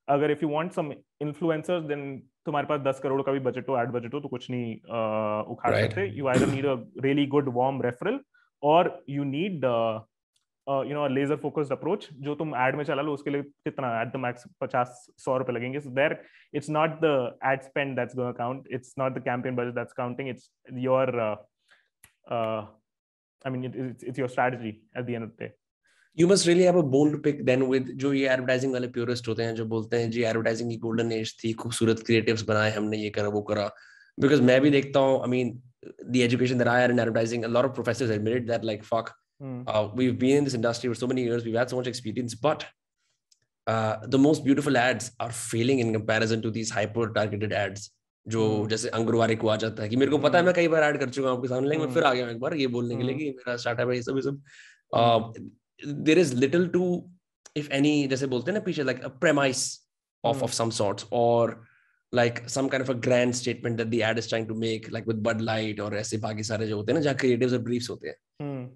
अगर if you want some influencers, then तुम्हारे पास 10 करोड़ का भी budget हो, ad budget हो, तो कुछ नहीं उखाड़ सकते. You either need a really good warm referral or you need a laser focused approach. जो तुम ad में चला लो, उसके लिए कितना at the max 50-100 रुपए लगेंगे. So there, it's not the ad spend that's going to count. It's not the campaign budget that's counting. It's your I mean, it's your strategy at the end of the day. You must really have a bone to pick then with जो ये advertising वाले purist होते हैं, जो बोलते हैं जी advertising की golden age थी, खूबसूरत creatives बनाए हमने, ये करा वो करा. Because मैं भी देखता हूँ, I mean, the education that I had in advertising, a lot of professors admitted that like fuck, we've been in this industry for so many years, we've had so much experience, but the most beautiful ads are failing in comparison to these hyper targeted ads. जो जैसे अंगुरवारे को आ जाता है कि मेरे को पता है, मैं कई बार ऐड कर चुका हूँ आपके सामने, लेकिन मैं फिर आ गया एक बार ये बोलने के लिए कि मेरा स्टार्टअप है, ये सब. There is little to, if any, जैसे बोलते हैं ना पीछे, like a premise of some sorts, or like some kind of a grand statement that the ad is trying to make, like with Bud Light और ऐसे बाकी सारे जो होते हैं ना, जहाँ creatives और briefs होते हैं.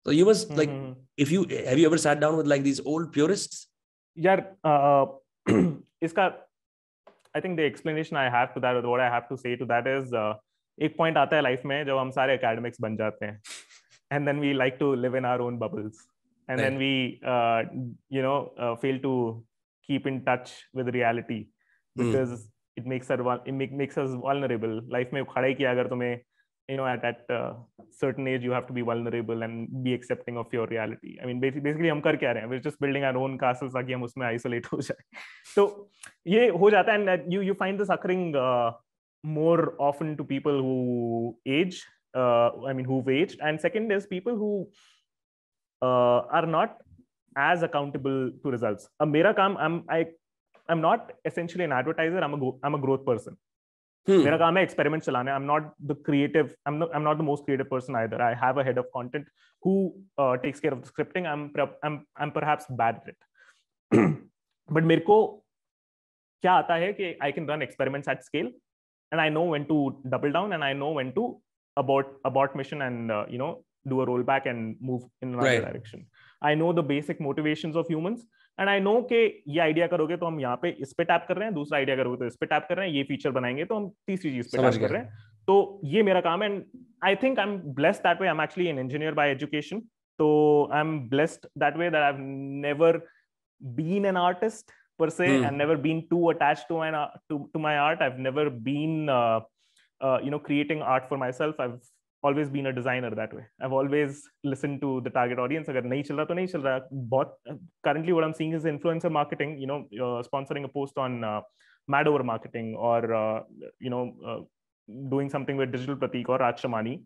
So you must like, have you ever sat down with like these old purists? यार इसका I think the explanation I have to that, or what I have to say to that is, एक point आता है life में जब हम सारे academics बन जाते हैं, and then we like to live in our own bubbles. And then we, fail to keep in touch with reality because it makes us vulnerable. Life में उखाड़ा ही किया अगर तुम्हें at certain age you have to be vulnerable and be accepting of your reality. I mean basically हम कर क्या रहे हैं, we're just building our own castles ताकि हम उसमें isolate हो जाए. तो ये हो जाता है, and you find this occurring more often to people who age, who've aged. And second is people who are not as accountable to results. अब मेरा काम, I'm not essentially an advertiser, I'm a growth person. मेरा काम है experiment चलाना. I'm not the creative, I'm not the most creative person either. I have a head of content who takes care of the scripting. I'm perhaps bad at it. But मेरे को क्या आता है कि I can run experiments at scale, and I know when to double down, and I know when to abort mission and do a rollback and move in another direction. I know the basic motivations of humans, and I know कि ये idea करोगे तो हम यहाँ पे इस पे tap कर रहे हैं, दूसरा आइडिया करोगे तो इस पे टैप कर रहे हैं, ये फीचर बनाएंगे तो हम तीसरी चीज पे टैप कर रहे हैं. तो ये मेरा काम है. And I think I'm blessed that way. I'm actually an engineer by education, so I'm blessed that way that I've never been an artist per se, and never been too attached to my art. I've never been creating art for myself. I've always been a designer that way. I've always listened to the target audience. अगर नहीं चल रहा तो नहीं चल रहा. बहुत currently what I'm seeing is influencer marketing, sponsoring a post on mad over marketing, or doing something with digital Pratik or Rakshamani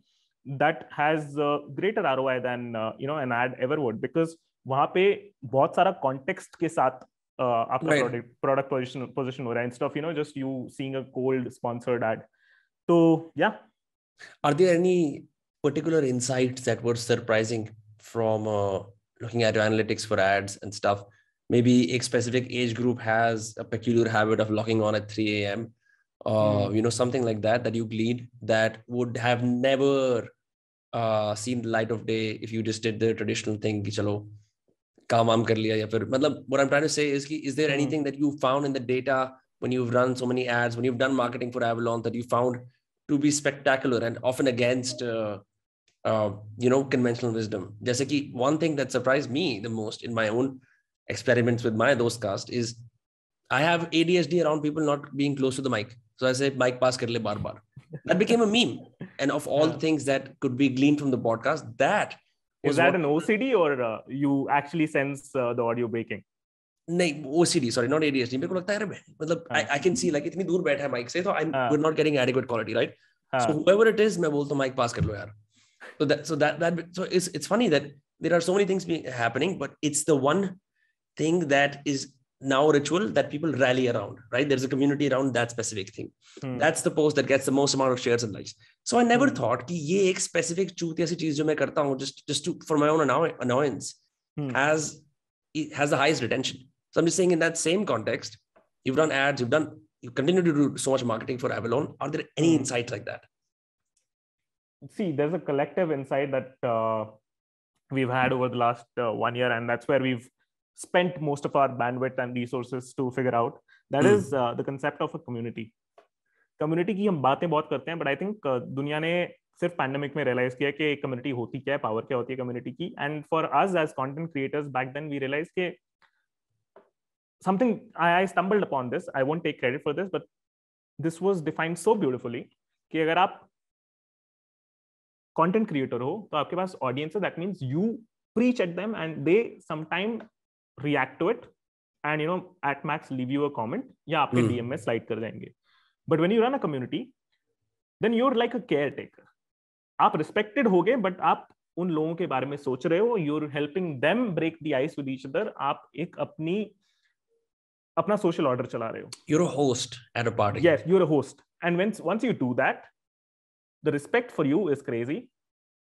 that has greater ROI than an ad ever would, because वहाँ पे बहुत सारा context के साथ आपका product position हो रहा है, instead of just you seeing a cold sponsored ad. So yeah. Are there any particular insights that were surprising from looking at your analytics for ads and stuff? Maybe a specific age group has a peculiar habit of logging on at 3 a.m. Something like that you gleaned that would have never seen the light of day if you just did the traditional thing कि चलो काम कर लिया, या फिर मतलब what I'm trying to say is there anything that you found in the data when you've run so many ads, when you've done marketing for Avalon, that you found to be spectacular and often against conventional wisdom? जैसे कि one thing that surprised me the most in my own experiments with my Dostcast is I have ADHD around people not being close to the mic, so I say mic pass कर ले बार बार. That became a meme, and of all the things that could be gleaned from the podcast, that is that an OCD or you actually sense the audio breaking? नहीं, OCD, sorry, not ADHD. मेरे को लगता है यार, मतलब I can see like इतनी दूर बैठा है माइक से, तो we're not getting adequate quality, right? So whoever it is, मैं बोलता हूँ माइक पास कर लो यार. So it's funny that there are so many things happening, but it's the one thing that is now ritual that people rally around, right? There's a community around that specific thing. That's the post that gets the most amount of shares and likes. So I never thought कि ये एक specific चूतिया सी चीज जो मैं करता हूँ just for my own annoyance has the highest retention. So I'm just saying, in that same context, you've done ads, you continue to do so much marketing for Avalon. Are there any insights like that? See, there's a collective insight that we've had over the last 1 year, and that's where we've spent most of our bandwidth and resources to figure out. That is the concept of a community. Community की हम बातें बहुत करते हैं, but I think दुनिया ने सिर्फ pandemic में रियलाइज किया कि कम्युनिटी होती क्या है, पावर क्या होती है कम्युनिटी की. And for us as content creators back then, we realized कि something, I stumbled upon this. I won't take credit for this, but this was defined so beautifully कि अगर आप content creator हो तो आपके पास audience है. That means you preach at them and they sometime react to it and at max leave you a comment या आपके DM में slide कर जाएंगे. But when you run a community, then you're like a caretaker. आप respected होगे, but आप उन लोगों के बारे में सोच रहे हो. You're helping them break the ice with each other. आप एक अपना social order चला रहे हो. You're a host at a party. Yes, you're a host. And once you do that, the respect for you is crazy.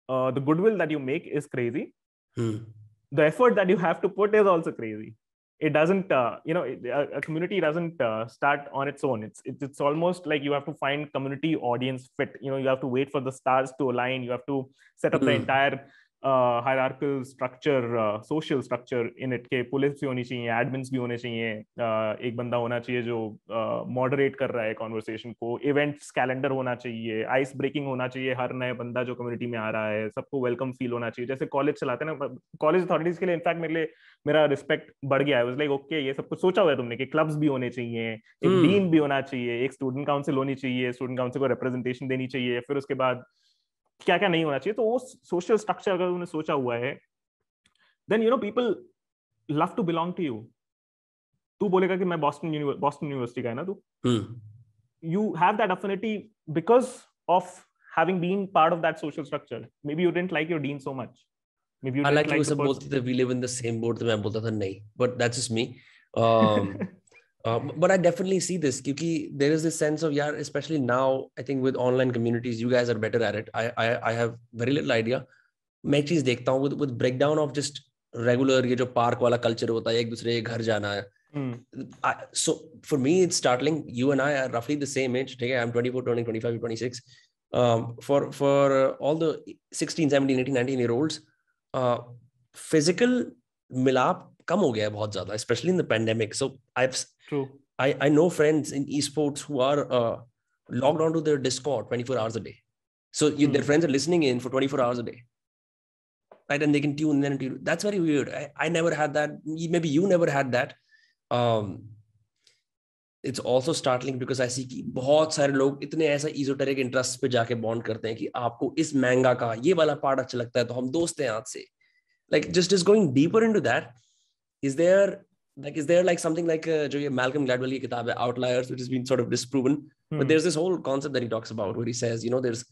The goodwill that you make is crazy. The effort that you have to put is also crazy. It doesn't, a community doesn't start on its own. It's almost like you have to find community audience fit. You have to wait for the stars to align. You have to set up the entire hierarchical structure, social structure in it. के police भी होनी चाहिए, admins भी होने चाहिए, एक बंदा होना चाहिए जो moderate कर रहा है conversation को, events calendar होना चाहिए, ice breaking होना चाहिए, हर नया बंदा जो community में आ रहा है सबको welcome feel होना चाहिए. जैसे college चलाते हैं ना, college authorities के लिए in fact मेरा respect बढ़ गया. I was like, okay, ये सब कुछ सोचा हुआ है तुमने कि clubs भी होने चाहिए, एक dean भी होना चाहिए, एक student council होनी चाहिए, student council को representation देनी चाहिए, फिर उसके बाद क्या क्या नहीं होना चाहिए, तो वो सोशल स्ट्रक्चर अगर उन्होंने सोचा हुआ है, then you know people love to belong to you. तू बोलेगा कि मैं बॉस्टन यूनिवर्सिटी का है ना तू, you have that affinity because of having been part of that social structure. Maybe you didn't like your dean so much. Maybe you didn't हालांकि वो like the सब person. बोलते थे we live in the same boat, तो मैं बोलता था नहीं, but that's just me. But I definitely see this क्योंकि there is this sense of यार, especially now I think with online communities you guys are better at it. I have very little idea. मैं एक चीज देखता हूँ with breakdown of just regular ये जो park वाला कल्चर होता है, एक दूसरे के घर जाना है. So for me it's startling. You and I are roughly the same age. ठीक है, I'm 24 turning 25 26. For all the 16 17 18 19 year olds, physical मिलाप कम हो गया है बहुत ज्यादा, especially in the pandemic. So I know friends in esports who are logged onto their Discord 24 hours a day. So their friends are listening in for 24 hours a day, right? And they can tune in and tune. That's very weird. I never had that. Maybe you never had that. It's also startling because I see कि बहुत सारे लोग इतने ऐसा esoteric interest पे जाके bond करते हैं कि आपको इस महंगा का ये वाला पार्ट अच्छा लगता है तो हम दोस्त हैं आज से. Like just going deeper into that, is there like something like जो ये Malcolm Gladwell की किताब है Outliers, which has been sort of disproven, but there's this whole concept that he talks about where he says, you know, there's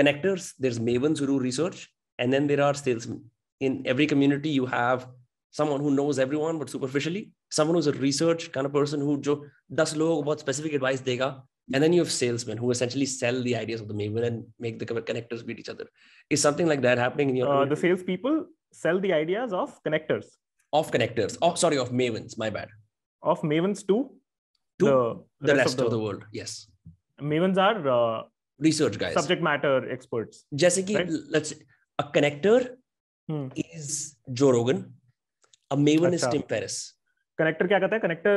connectors, there's mavens who do research, and then there are salesmen. In every community you have someone who knows everyone but superficially, someone who's a research kind of person who जो 10 लोगों को बहुत specific advice देगा, and then you have salesmen who essentially sell the ideas of the maven and make the connectors beat each other. Is something like that happening in your community? The salespeople sell the ideas of connectors. Of mavens, my bad. Of mavens to the rest of the world. Yes. Mavens are research guys, subject matter experts. जैसे कि let's say a connector is Joe Rogan, a maven is Tim Ferriss. Connector क्या कहता है? Connector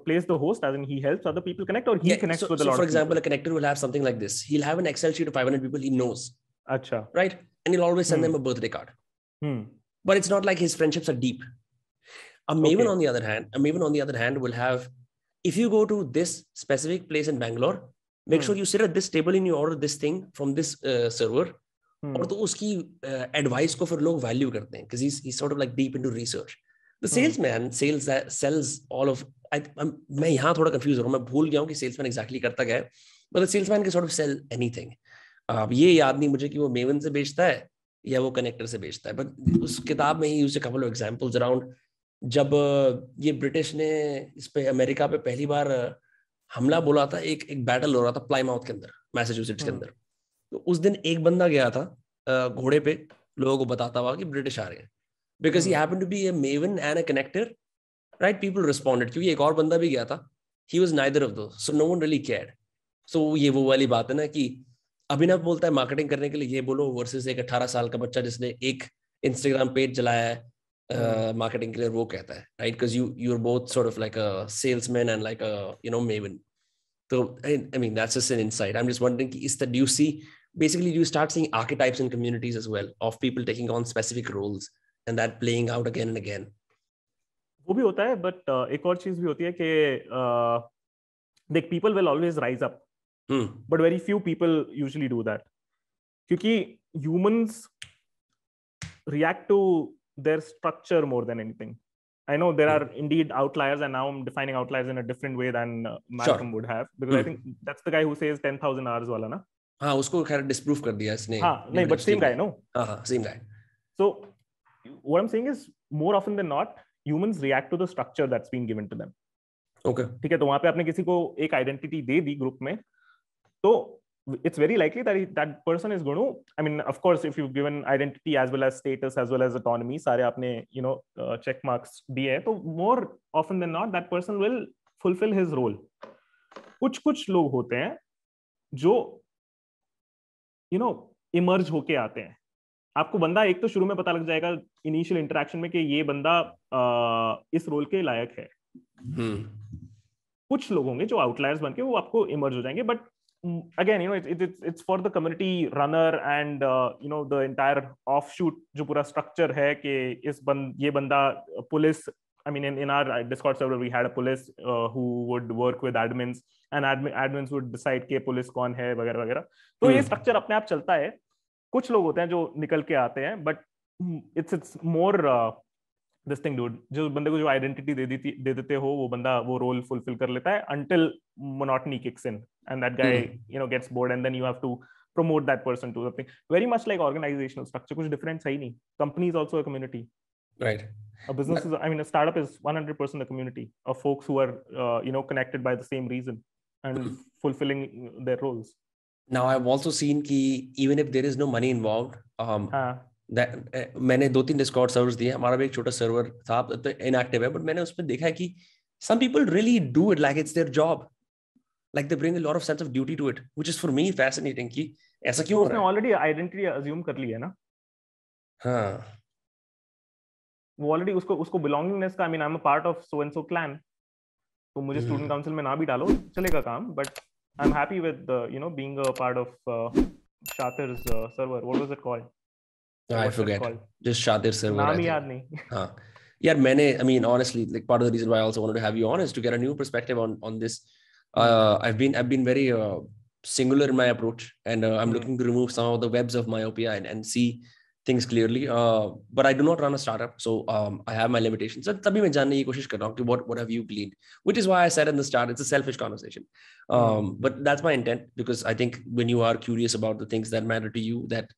plays the host, as in he helps other people connect, or he connects with a lot of people. So for example, a connector will have something like this. He'll have an Excel sheet of 500 people he knows. Acha. Right? And he'll always send them a birthday card. But it's not like his friendships are deep. A maven on the other hand will have, if you go to this specific place in Bangalore, make sure you sit at this table and you order this thing from this server. और तो उसकी advice को फिर लोग value करते हैं because he's sort of like deep into research. The salesman sells all of. मैं यहाँ थोड़ा confused हो रहा हूँ, मैं भूल गया हूँ कि salesman exactly करता क्या है. But the salesman can sort of sell anything. ये याद नहीं मुझे कि वो maven से बेचता है या वो connector से बेचता है. But उस किताब में he used a couple of examples around जब ये ब्रिटिश ने इस पे अमेरिका पे पहली बार हमला बोला था, एक बैटल हो रहा था प्लाईमाउथ के अंदर, मैसाचुसेट्स के अंदर. तो उस दिन एक बंदा गया था घोड़े पे लोगों को बताता हुआ कि ब्रिटिश आ रहे हैं, because he happened to be a maven and a connector, right? People responded. क्योंकि एक और बंदा भी गया था, he was neither of those, so no one really cared. So ये वो वाली बात है ना कि अभिनव बोलता है मार्केटिंग करने के लिए ये बोलो वर्सेस एक 18 साल का बच्चा जिसने एक इंस्टाग्राम पेज चलाया है मार्केटिंग के लिए, वो कहता है, right? Because you are both sort of like a salesman and like a you know maven. So, I mean, that's just an insight. I'm just wondering, do you see, basically, do you start seeing archetypes in communities as well of people taking on specific roles and that playing out again and again? वो भी होता है, but एक और चीज भी होती है कि देख, people will always rise up, but very few people usually do that. क्योंकि humans react to their structure more than anything. I know there are indeed outliers, and now I'm defining outliers in a different way than Malcolm would have, because I think that's the guy who says 10,000 hours वाला ना. हाँ, उसको खैर disprove कर दिया इसने. हाँ, नहीं, but same guy, no? हाँ, same guy. So what I'm saying is, more often than not, humans react to the structure that's been given to them. Okay. ठीक है, तो वहाँ पे आपने किसी को एक identity दे दी group में, तो it's very likely that that person is going to, I mean, of course, if you've given identity as well as status as well as autonomy, सारे आपने, you know, check marks दिए, तो more often than not that person will fulfill his role. कुछ लोग होते हैं जो, you know, emerge होके आते हैं. आपको बंदा एक तो शुरू में पता लग जाएगा initial interaction में कि ये बंदा इस रोल के लायक है. कुछ लोग होंगे जो outliers बनके वो आपको emerge हो जाएंगे, but again, you know, it's for the community runner and you know, the entire offshoot जो पूरा structure है कि ये बंदा police I mean, in our Discord server, we had a police who would work with admins, and admins would decide कि police कौन है वगैरह वगैरह. तो ये structure अपने आप चलता है. कुछ लोग होते हैं जो निकल के आते हैं, but it's more this thing, dude. जो बंदे को जो identity दे देते हो, वो बंदा वो role fulfill कर लेता है until monotony kicks in, and that guy gets bored, and then you have to promote that person to something. Very much like organizational structure. कुछ difference है ही नहीं. Company is also a community. Right. A business is, I mean, a startup is 100% a community of folks who are, connected by the same reason and fulfilling their roles. Now, I've also seen कि even if there is no money involved, that मैंने 2-3 Discord servers दिए. हमारा भी एक छोटा server था, तो inactive है, but मैंने उसमें देखा है कि some people really do it like it's their job. Like they bring a lot of sense of duty to it, which is for me fascinating कि ऐसा क्यों हो रहा है? उसने already identity assume कर ली है ना? हाँ. वो already उसको belongingness का, I mean, I'm a part of so and so clan. तो मुझे student council में ना भी डालो, चलेगा काम. But I'm happy with being a part of Shatir's server. What was it called? I forget. Just Shatir server. नाम ही याद नहीं. हाँ. Yeah, I mean, honestly, like part of the reason why I also wanted to have you on is to get a new perspective on this. I've been very singular in my approach, and I'm looking to remove some of the webs of myopia and see things clearly. But I do not run a startup, so I have my limitations. So तभी मैं जानने की कोशिश कर रहा हूँ कि what have you gleaned, which is why I said in the start it's a selfish conversation. But that's my intent, because I think when you are curious about the things that matter to you, that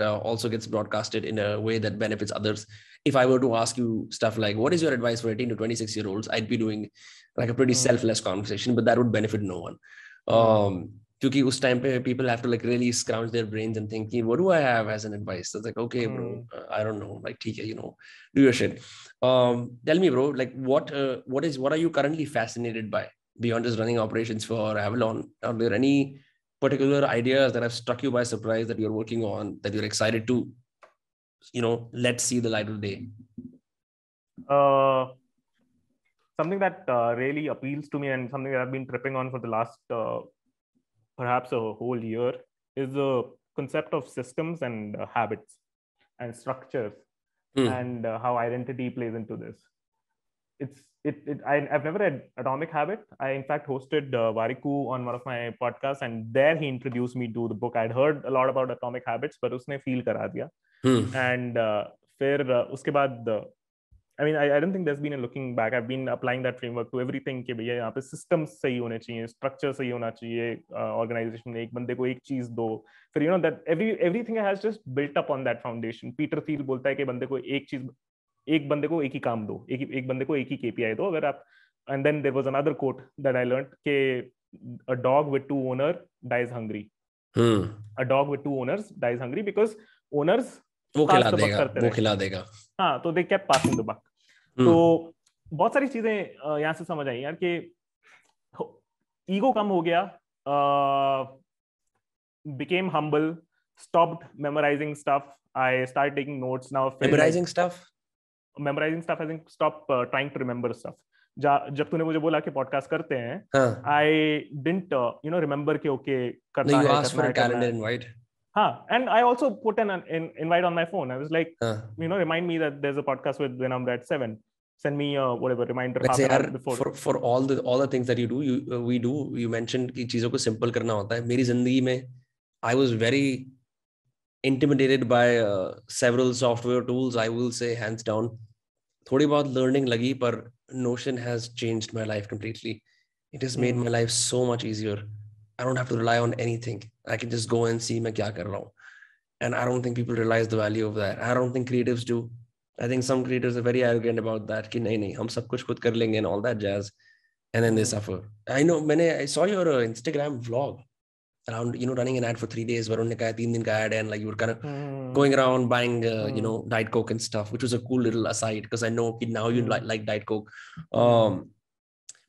also gets broadcasted in a way that benefits others. If I were to ask you stuff like, what is your advice for 18 to 26-year-olds? I'd be doing like a pretty selfless conversation, but that would benefit no one. Because उस time पे people have to like really scrounge their brains and think, what do I have as an advice? So it's like, okay, bro, I don't know, like, ठीक है, do your shit. Tell me, bro, like what are you currently fascinated by beyond just running operations for Avalon? Are there any particular ideas that have struck you by surprise that you're working on, that you're excited to, let's see the light of day? Something that really appeals to me, and something that I've been tripping on for the last perhaps a whole year, is the concept of systems and habits and structures, and how identity plays into this. I've never read Atomic Habit. I in fact hosted Variku on one of my podcasts, and there he introduced me to the book. I'd heard a lot about Atomic Habits, but उसने feel करा दिया. And फिर उसके बाद, I mean, I don't think there's been a looking back. I've been applying that framework to everything कि भैया यहाँ पे systems सही होने चाहिए, structure सही होना चाहिए, organization में एक बंदे को एक चीज दो, फिर that everything has just built up on that foundation. Peter Thiel बोलता है कि बंदे को एक बंदे को एक ही काम दो, एक बंदे को एक ही KPI दो, अगर आप. And then there was another quote that I learned कि a dog with 2 owners dies hungry. A dog with 2 owners dies hungry because owners वो खिला देगा. हाँ, तो they kept passing the buck. तो बहुत सारी चीजें यहाँ से समझ आई यार कि ईगो कम हो गया, became humble, stopped memorizing stuff. I started taking notes now. Memorizing stuff as in stop trying to remember stuff. जब तूने मुझे बोला कि पॉडकास्ट करते हैं, I didn't remember कि okay करना है. You asked for a calendar invite. And I also put an invite on my phone. I was like, remind me that there's a podcast with Vinamre at 7. Send me a whatever reminder half an hour before. For all the things that you do, you mentioned कि चीजों को simple करना होता है. मेरी जिंदगी में I was very intimidated by several software tools. I will say hands down. थोड़ी बहुत learning लगी, पर Notion has changed my life completely. It has made my life so much easier. I don't have to rely on anything. I can just go and see मैं क्या कर रहा हूँ. And I don't think people realize the value of that. I don't think creatives do. I think some creators are very arrogant about that कि नहीं हम सब कुछ खुद कर लेंगे and all that jazz, and then they suffer. I know I saw your Instagram vlog around running an ad for 3 days where उन्होंने कहा 3 दिन का ad, and like you were kind of going around buying Diet Coke and stuff, which was a cool little aside because I know now you like Diet Coke.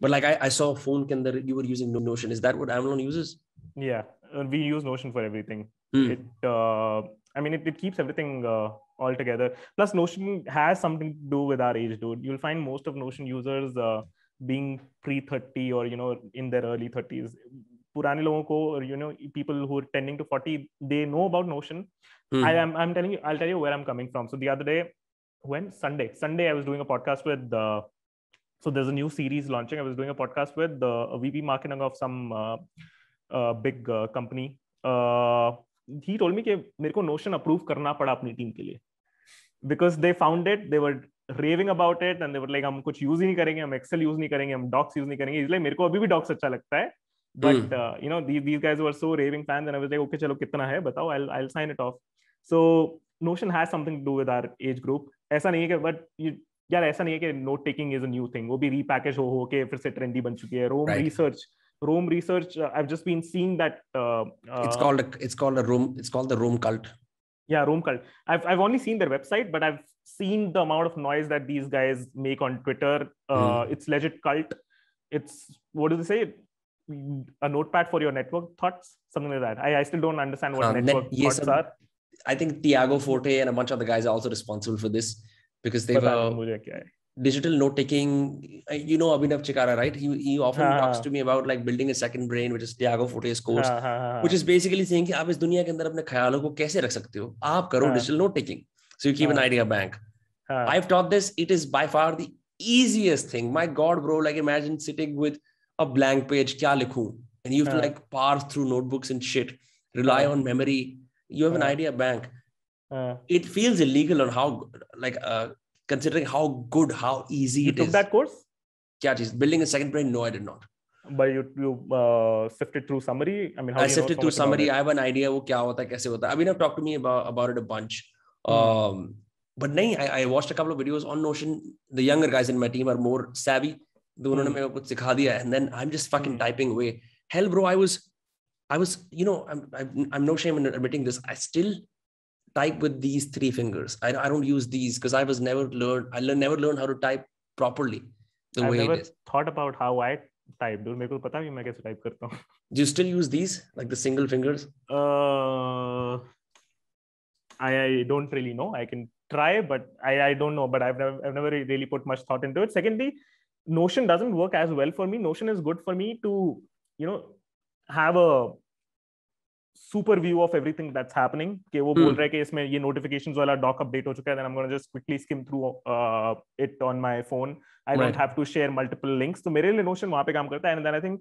But like I saw phone के अंदर you were using Notion. Is that what Avalon uses? Yeah, we use Notion for everything. It keeps everything all together. Plus Notion has something to do with our age, dude. You'll find most of Notion users being pre-30 or in their early 30s. पुराने लोगों को, people who are tending to 40, they know about Notion. I'm telling you, I'll tell you where I'm coming from. So the other day, Sunday I was doing a podcast with So there's a new series launching. I was doing a podcast with a VP marketing of some big company. He told me कि मेरे को Notion approve करना पड़ा अपनी team के लिए, because they found it, they were raving about it, and they were like, हम कुछ use ही नहीं करेंगे, हम Excel use नहीं करेंगे, हम Docs use नहीं करेंगे. इसलिए मेरे को अभी भी Docs अच्छा लगता है. But you know, these guys were so raving fans, and I was like, okay, चलो कितना है बताओ, I'll sign it off. So Notion has something to do with our age group. ऐसा नहीं है कि but यार ऐसा नहीं है कि note taking is a new thing. वो भी repackage हो के फिर से trendy बन चुकी है. Rome research. I've just been seeing that. It's called the Rome cult. Yeah, Rome cult. I've only seen their website, but I've seen the amount of noise that these guys make on Twitter. It's legit cult. It's, what do they say? A notepad for your network thoughts, something like that. I still don't understand what network thoughts are. I think Tiago Forte and a bunch of the guys are also responsible for this, because they were digital note taking. You know Abhinav Chikara, right? He often talks to me about like building a second brain, which is Tiago Forte's course, which is basically saying कि आप इस दुनिया के अंदर अपने ख्यालों को कैसे रख सकते हो? आप करो digital note taking, so you keep an idea bank. I've taught this. It is by far the easiest thing. My God, bro! Like imagine sitting with a blank page, क्या लिखूं? And you have to like parse through notebooks and shit. Rely on memory. You have an idea bank. It feels illegal on how like considering how good, how easy it is. You took that course? Yeah, geez, building a second brain. No, I did not. But you sifted through summary. I mean, how I sifted through summary. I have an idea वो क्या होता है, कैसे होता है. Abhinav talked to me about it a bunch. But nahin, I watched a couple of videos on Notion. The younger guys in my team are more savvy. उन्होंने मेरे को कुछ सिखा दिया, and then I'm just fucking typing away. Hell, bro, I was, you know, I'm no shame in admitting this. I still type with these three fingers. I don't use these because I never learned how to type properly the way it is. I've never thought about how I type. मेरे को पता भी मैं कैसे type करता हूँ. Do you still use these, like the single fingers? I don't really know. I can try, but I don't know. But I've never really put much thought into it. Secondly, Notion doesn't work as well for me. Notion is good for me to, you know, have a super view of everything that's happening. कि वो बोल रहा है कि इसमें ये notifications वाला doc update हो चुका है, then I'm going to just quickly skim through it on my phone. I don't have to share multiple links. तो मेरे लिए Notion वहाँ पे काम करता है. And then I think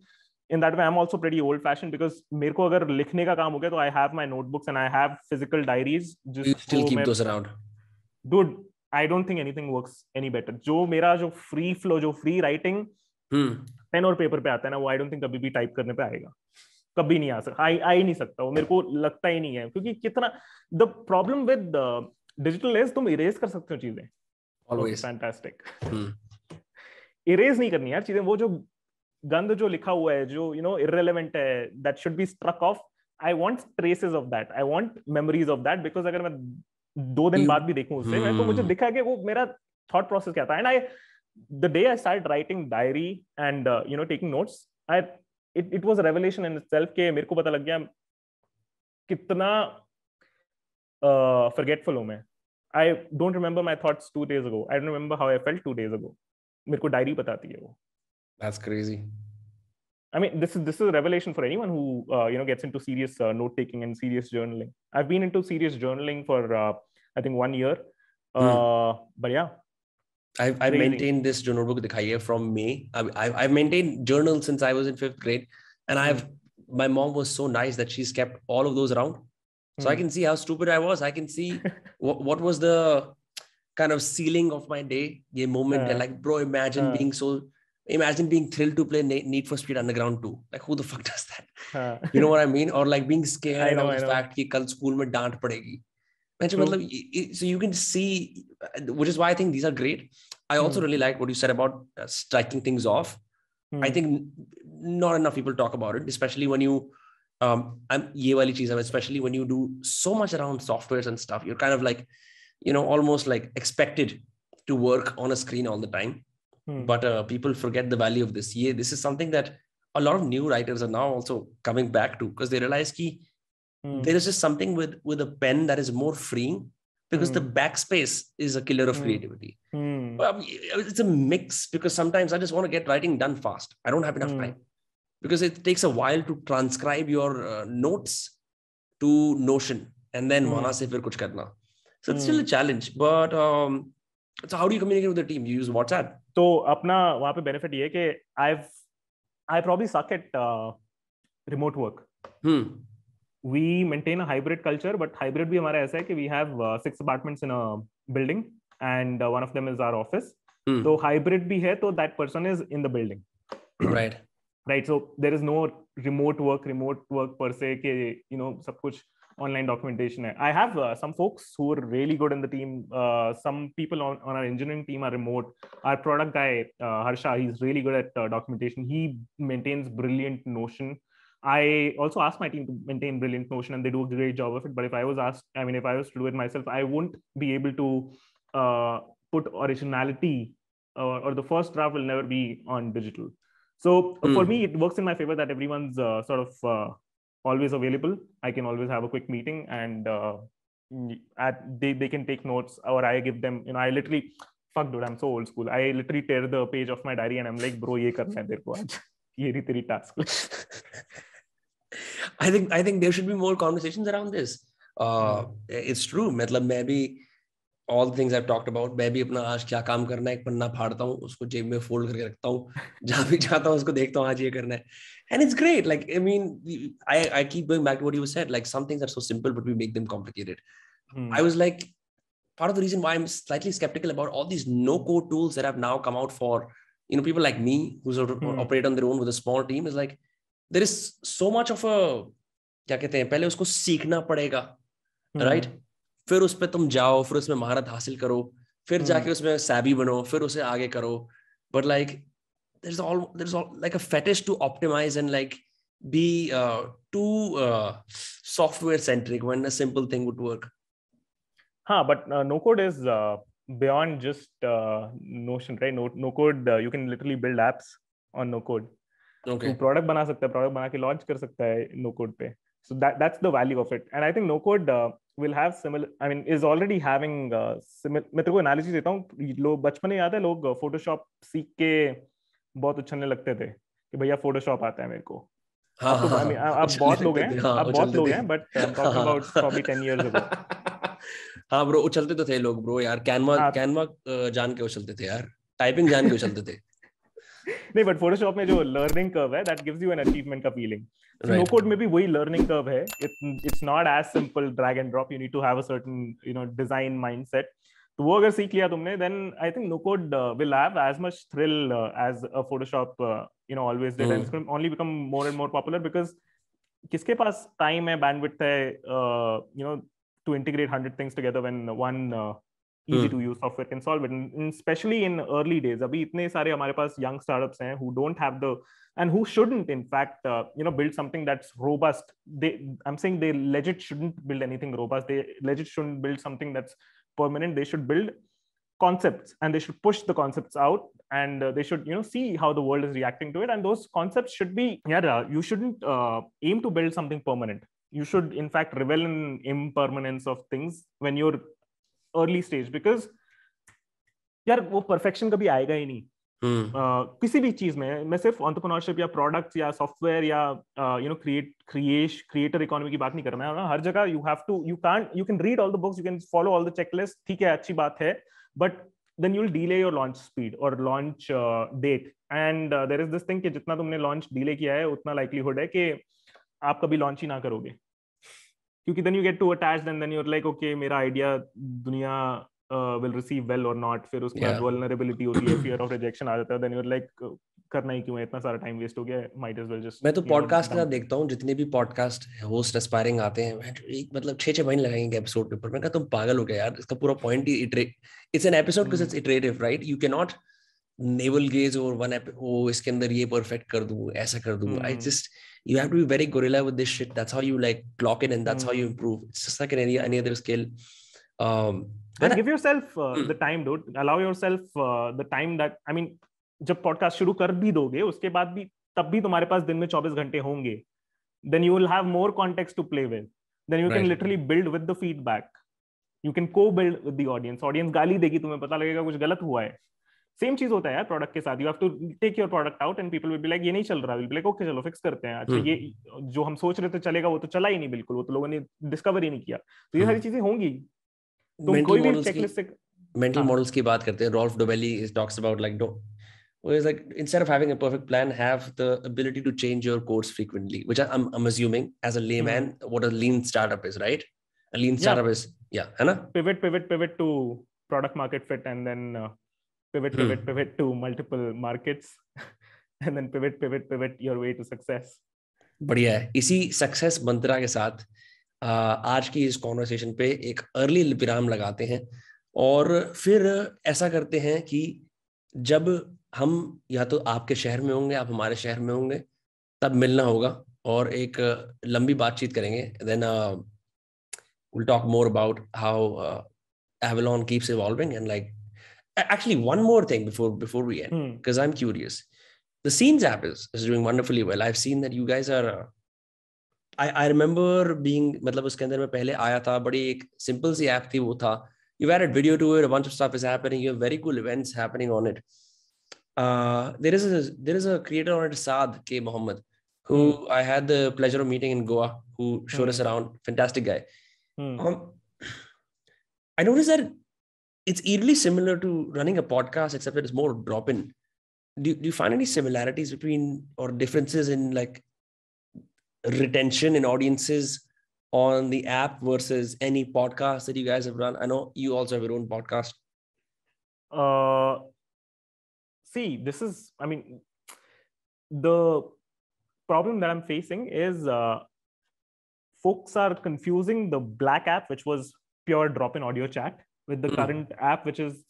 in that way I'm also pretty old fashioned, because मेरे को अगर लिखने का काम हो गया तो I have my notebooks and I have physical diaries. You still keep those around? Dude, I don't think anything works any better. जो मेरा जो free flow, जो free writing पेन और पेपर पे आता है ना, वो I don't think कभी भी टाइप करने पे आएगा. कभी नहीं आ सकता. आ ही नहीं सकता. वो मेरे को लगता ही नहीं है, क्योंकि कितना the problem with digital is तुम erase कर सकते हो चीजें. Always. Fantastic. Erase नहीं करनी यार चीजें. वो जो गंद जो लिखा हुआ है, जो you know irrelevant है, that should be struck off. I want traces of that. I want memories of that, because अगर मैं 2 दिन बाद भी देखूं उससे, तो मुझे दिखा कि वो मेरा thought process क्या था. And the day I started writing diary and you know taking notes, it was a revelation in itself कि मेरे को पता लग गया कितना forgetful हूं मैं. I don't remember my thoughts 2 days ago. I don't remember how I felt 2 days ago. मेरे को diary बताती है वो. That's crazy. I mean, this is a revelation for anyone who you know gets into serious note taking and serious journaling. I've been into serious journaling for I think 1 year. But yeah, I've maintained this journal book दिखाइए from May. I've maintained journals since I was in 5th grade, and my mom was so nice that she's kept all of those around, so I can see how stupid I was. I can see what was the kind of ceiling of my day, the moment, and like, bro, imagine being thrilled to play Need for Speed Underground 2. Like, who the fuck does that? You know what I mean? Or like being scared of the fact कि कल school में डांट पड़ेगी. So you can see, which is why I think these are great. I also really like what you said about striking things off. I think not enough people talk about it, especially when you ये वाली चीज़ है, especially when you do so much around softwares and stuff. You're kind of like, you know, almost like expected to work on a screen all the time. But people forget the value of this. This is something that a lot of new writers are now also coming back to, because they realize that there is just something with a pen that is more freeing, because the backspace is a killer of creativity. It's a mix, because sometimes I just want to get writing done fast. I don't have enough time, because it takes a while to transcribe your notes to Notion and then वहाँ से फिर कुछ करना. So it's still a challenge. But so how do you communicate with the team? You use WhatsApp? तो अपना वहाँ पे benefit ये है कि I probably suck at remote work. We maintain a hybrid culture, but hybrid भी हमारा ऐसा है कि we have 6 apartments in a building and one of them is our office. तो hybrid भी है, तो that person is in the building. Right. So there is no remote work per se कि सब कुछ online documentation है. I have some folks who are really good in the team. Some people on our engineering team are remote. Our product guy, Harsha, he's really good at documentation. He maintains brilliant Notion. I also asked my team to maintain brilliant Notion and they do a great job of it. But if I was to do it myself, I wouldn't be able to put originality or the first draft will never be on digital. So for me, it works in my favor that everyone's sort of always available. I can always have a quick meeting and they can take notes, or I give them, I literally, fuck dude, I'm so old school. I literally tear the page of my diary and I'm like, bro, ye karna hai tere ko aaj. Ye ri teri task. I think there should be more conversations around this. It's true. मतलब मैं भी all the things I've talked about, मैं भी अपना आज क्या काम करना है एक पन्ना फाड़ता हूँ, उसको जेब में फोल्ड करके रखता हूँ, जहाँ भी जाता हूँ उसको देखता हूँ आज ये करना है. And it's great. Like, I mean, I keep going back to what you said. Like, some things are so simple, but we make them complicated. I was like, part of the reason why I'm slightly skeptical about all these no-code tools that have now come out for, people like me who sort of operate on their own with a small team, is like, there is so much of a, क्या कहते हैं, पहले उसको सीखना पड़ेगा, right? फिर उस पे तुम जाओ, फिर उसमें महारत हासिल करो, फिर जाके उसमें savvy बनो, फिर उसे आगे करो. But like, there's all like a fetish to optimize and like be too software centric when a simple thing would work. But no code is beyond just Notion, right? No code, you can literally build apps on no code. Okay. तो product बना सकता है, product बना के launch कर सकता है no code पे. So that's the value of it. And I think no code will have similar, is already having similar. मैं तेरे को analogy देता हूँ. लोग बचपन में याद है, लोग Photoshop सीख के बहुत उछलने लगते थे कि भैया Photoshop आता है मेरे को. अब तो अब बहुत लोग हैं, but I'm talking about probably 10 years ago. हाँ ब्रो, उछलते तो थे लोग ब्रो यार, कैनवा जान के उछलते थे यार, टाइपिंग जान के उछलते थे. नहीं, बट फोटोशॉप में जो लर्निंग कर्व है, that gives you an achievement का फीलिंग. नो कोड में भी वही लर्निंग कर्व है. It's not as simple drag and drop. You need to have a certain design mindset. तो वो अगर सीख लिया तुमने, then I think no code will have as much thrill as a Photoshop always did, and it's going only become more and more popular because किसके पास time है, bandwidth है, to integrate 100 things together when one easy to use software can solve it. And especially in early days, abhi itne sare hamare paas young startups hain who don't have and who shouldn't in fact build something that's robust. I'm saying they legit shouldn't build anything robust. They legit shouldn't build something that's permanent. They should build concepts and they should push the concepts out, and they should see how the world is reacting to it. And those concepts should be, you shouldn't aim to build something permanent. You should in fact revel in impermanence of things when you're early stage, because यार वो perfection कभी आएगा ही नहीं. किसी भी चीज में, मैं सिर्फ entrepreneurship या products या software या creator economy की बात नहीं कर रहा मैं. हर जगह you can read all the books, you can follow all the checklists, ठीक है, अच्छी बात है, but then you'll delay your launch speed or launch date. And there is this thing कि जितना तुमने launch delay किया है, उतना likelihood है कि आप कभी लॉन्च ही ना करोगे, क्योंकि then you get too attached and then you're like, okay, मेरा आइडिया दुनिया will receive well or not. फिर उसके बाद vulnerability होती है, fear of rejection आ जाता है, then you're like, करना ही क्यों है, इतना सारा टाइम वेस्ट हो गया, might as well just. मैं तो पॉडकास्ट का देखता हूँ, जितने भी पॉडकास्ट होस्ट एस्पायरिंग आते हैं, मतलब 6 महीने लगाएंगे एपिसोड के ऊपर. मैं कहता हूँ पागल हो गया यार, इसका पूरा point he it's an episode because it's iterative, right? You can not naval gauge over one इसके अंदर ये परफेक्ट कर दूं, ऐसा कर दूं. I just, you have to be very gorilla with this shit. That's how you like clock in, and that's how you improve. It's just like any other skill. And give yourself the time, dude. Allow yourself the time that, जब podcast शुरू कर भी दोगे, उसके बाद भी तब भी तुम्हारे पास दिन में 24 घंटे होंगे. Then you will have more context to play with. Then you can literally build with the feedback. You can co-build with the audience. Audience गाली देगी, तुम्हें पता लगेगा कुछ गलत हुआ है. सेम चीज होता है यार प्रोडक्ट के साथ. You have to take your product out and people will be like, ये नहीं चल रहा. विल बी लाइक, ओके चलो फिक्स करते हैं. अच्छा, ये जो हम सोच रहे थे चलेगा वो तो चला ही नहीं बिल्कुल, वो तो लोगों ने डिस्कवर ही नहीं किया. तो ये सारी चीजें होंगी. तुम कोई भी चेकलिस्ट से mental models की बात करते हैं, Rolf Dobelli talks about like whereas like instead of having a perfect plan, have the ability to change your course frequently, which I'm assuming as a layman what a lean startup is, right? A lean startup is है ना? Pivot to product market fit, and then pivot to multiple markets, and then pivot your way to success. बढ़िया है. इसी success मंत्रा के साथ आज की इस कॉन्वर्सेशन पे एक अर्ली विराम लगाते हैं और फिर ऐसा करते हैं कि जब हम या तो आपके शहर में होंगे, आप हमारे शहर में होंगे, तब मिलना होगा और एक लंबी बातचीत करेंगे. Then we'll talk more about how Avalon keeps evolving, and like actually one more thing before we end, because I'm curious. The Scenes app is doing wonderfully well. I've seen that you guys are I remember being, मतलब उसके अंदर मैं पहले आया था, बड़ी एक simple सी app थी, वो था, you've added video to it, a bunch of stuff is happening, you have very cool events happening on it. There is a creator on it, Saad K. Mohammed, who I had the pleasure of meeting in Goa, who showed us around. Fantastic guy. I noticed that it's eerily similar to running a podcast, except that it's more drop-in. Do you find any similarities between or differences in like retention in audiences on the app versus any podcast that you guys have run? I know you also have your own podcast. See, this is, I mean, the problem that I'm facing is folks are confusing the Black app, which was pure drop-in audio chat, with the current app, which is,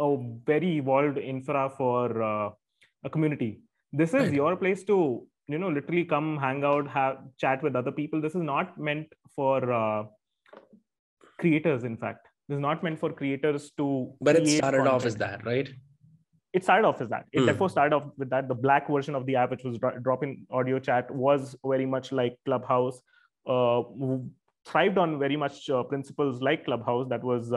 a very evolved infra for a community. This is your place to, literally come hang out, chat with other people. This is not meant for creators, in fact. This is not meant for creators to But it started off as that, right? It started off as that. It therefore started off with that. The Black version of the app, which was drop-in audio chat, was very much like Clubhouse, thrived on very much principles like Clubhouse. That was,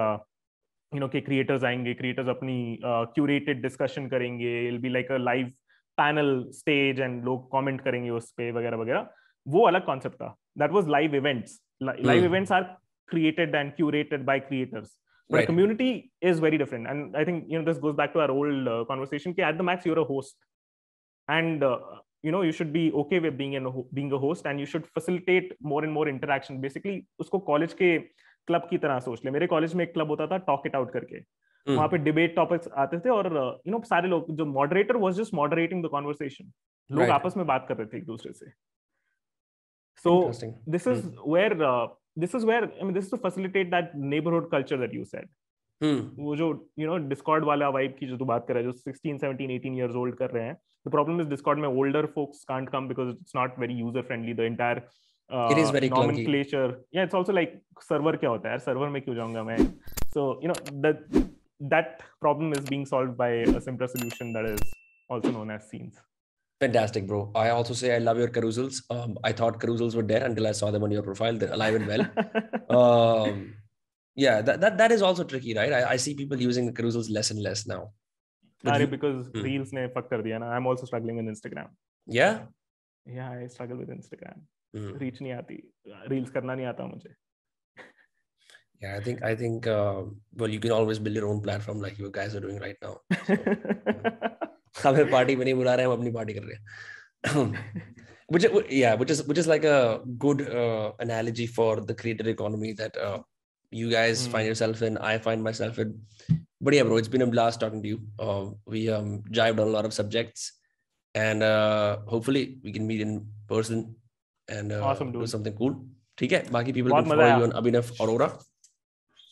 creators आएंगे, creators अपनी curated discussion करेंगे. It'll be like a live panel stage and लोग comment करेंगे उस पे वगैरह वगैरह. वो अलग concept था. That was live events. Live events are created and curated by creators. But right. Community is very different. And I think, this goes back to our old conversation. At the max, you're a host. And, you should be okay with being a host, and you should facilitate more and more interaction. Basically, उसको college के club की तरह सोच ले. मेरे college में एक club होता था, Talk It Out करके. वहाँ पे debate topics आते थे और, सारे लोग, जो moderator was just moderating the conversation. लोग आपस में बात कर रहे थे एक दूसरे से. So this is where, this is to facilitate that neighborhood culture that you said. वो जो, Discord वाला vibe की जो तू बात कर रहा है, जो 16, 17, 18 years old कर रहे हैं. The problem is Discord में older folks can't come because it's not very user friendly. The entire it is very nomenclature. Clunky. Yeah, it's also like server क्या होता है? Server में क्यों जाऊँगा मैं? So that problem is being solved by a simpler solution that is also known as Scenes. Fantastic, bro. I also say I love your carousels. I thought carousels were dead until I saw them on your profile. They're alive and well. Yeah, that is also tricky, right? I see people using the carousels less and less now. Because Reels ne fuck kar diya na. I'm also struggling with Instagram. Yeah? Yeah, I struggle with Instagram. Reach nahi aati. Reels karna nahi aata mujhe. Yeah, I think well, you can always build your own platform like you guys are doing right now. हमें party में नहीं बुला रहे हैं, हम अपनी party कर रहे हैं. which is like a good analogy for the creator economy that you guys find yourself in. I find myself in. But yeah, bro, it's been a blast talking to you. We jived on a lot of subjects, and hopefully we can meet in person and awesome, do something cool. ठीक है, बाकी people can follow you on Abhinav Arora.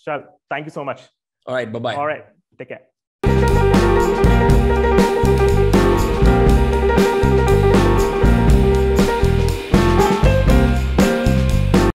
Sure. Thank you so much. All right, bye-bye. All right, take care.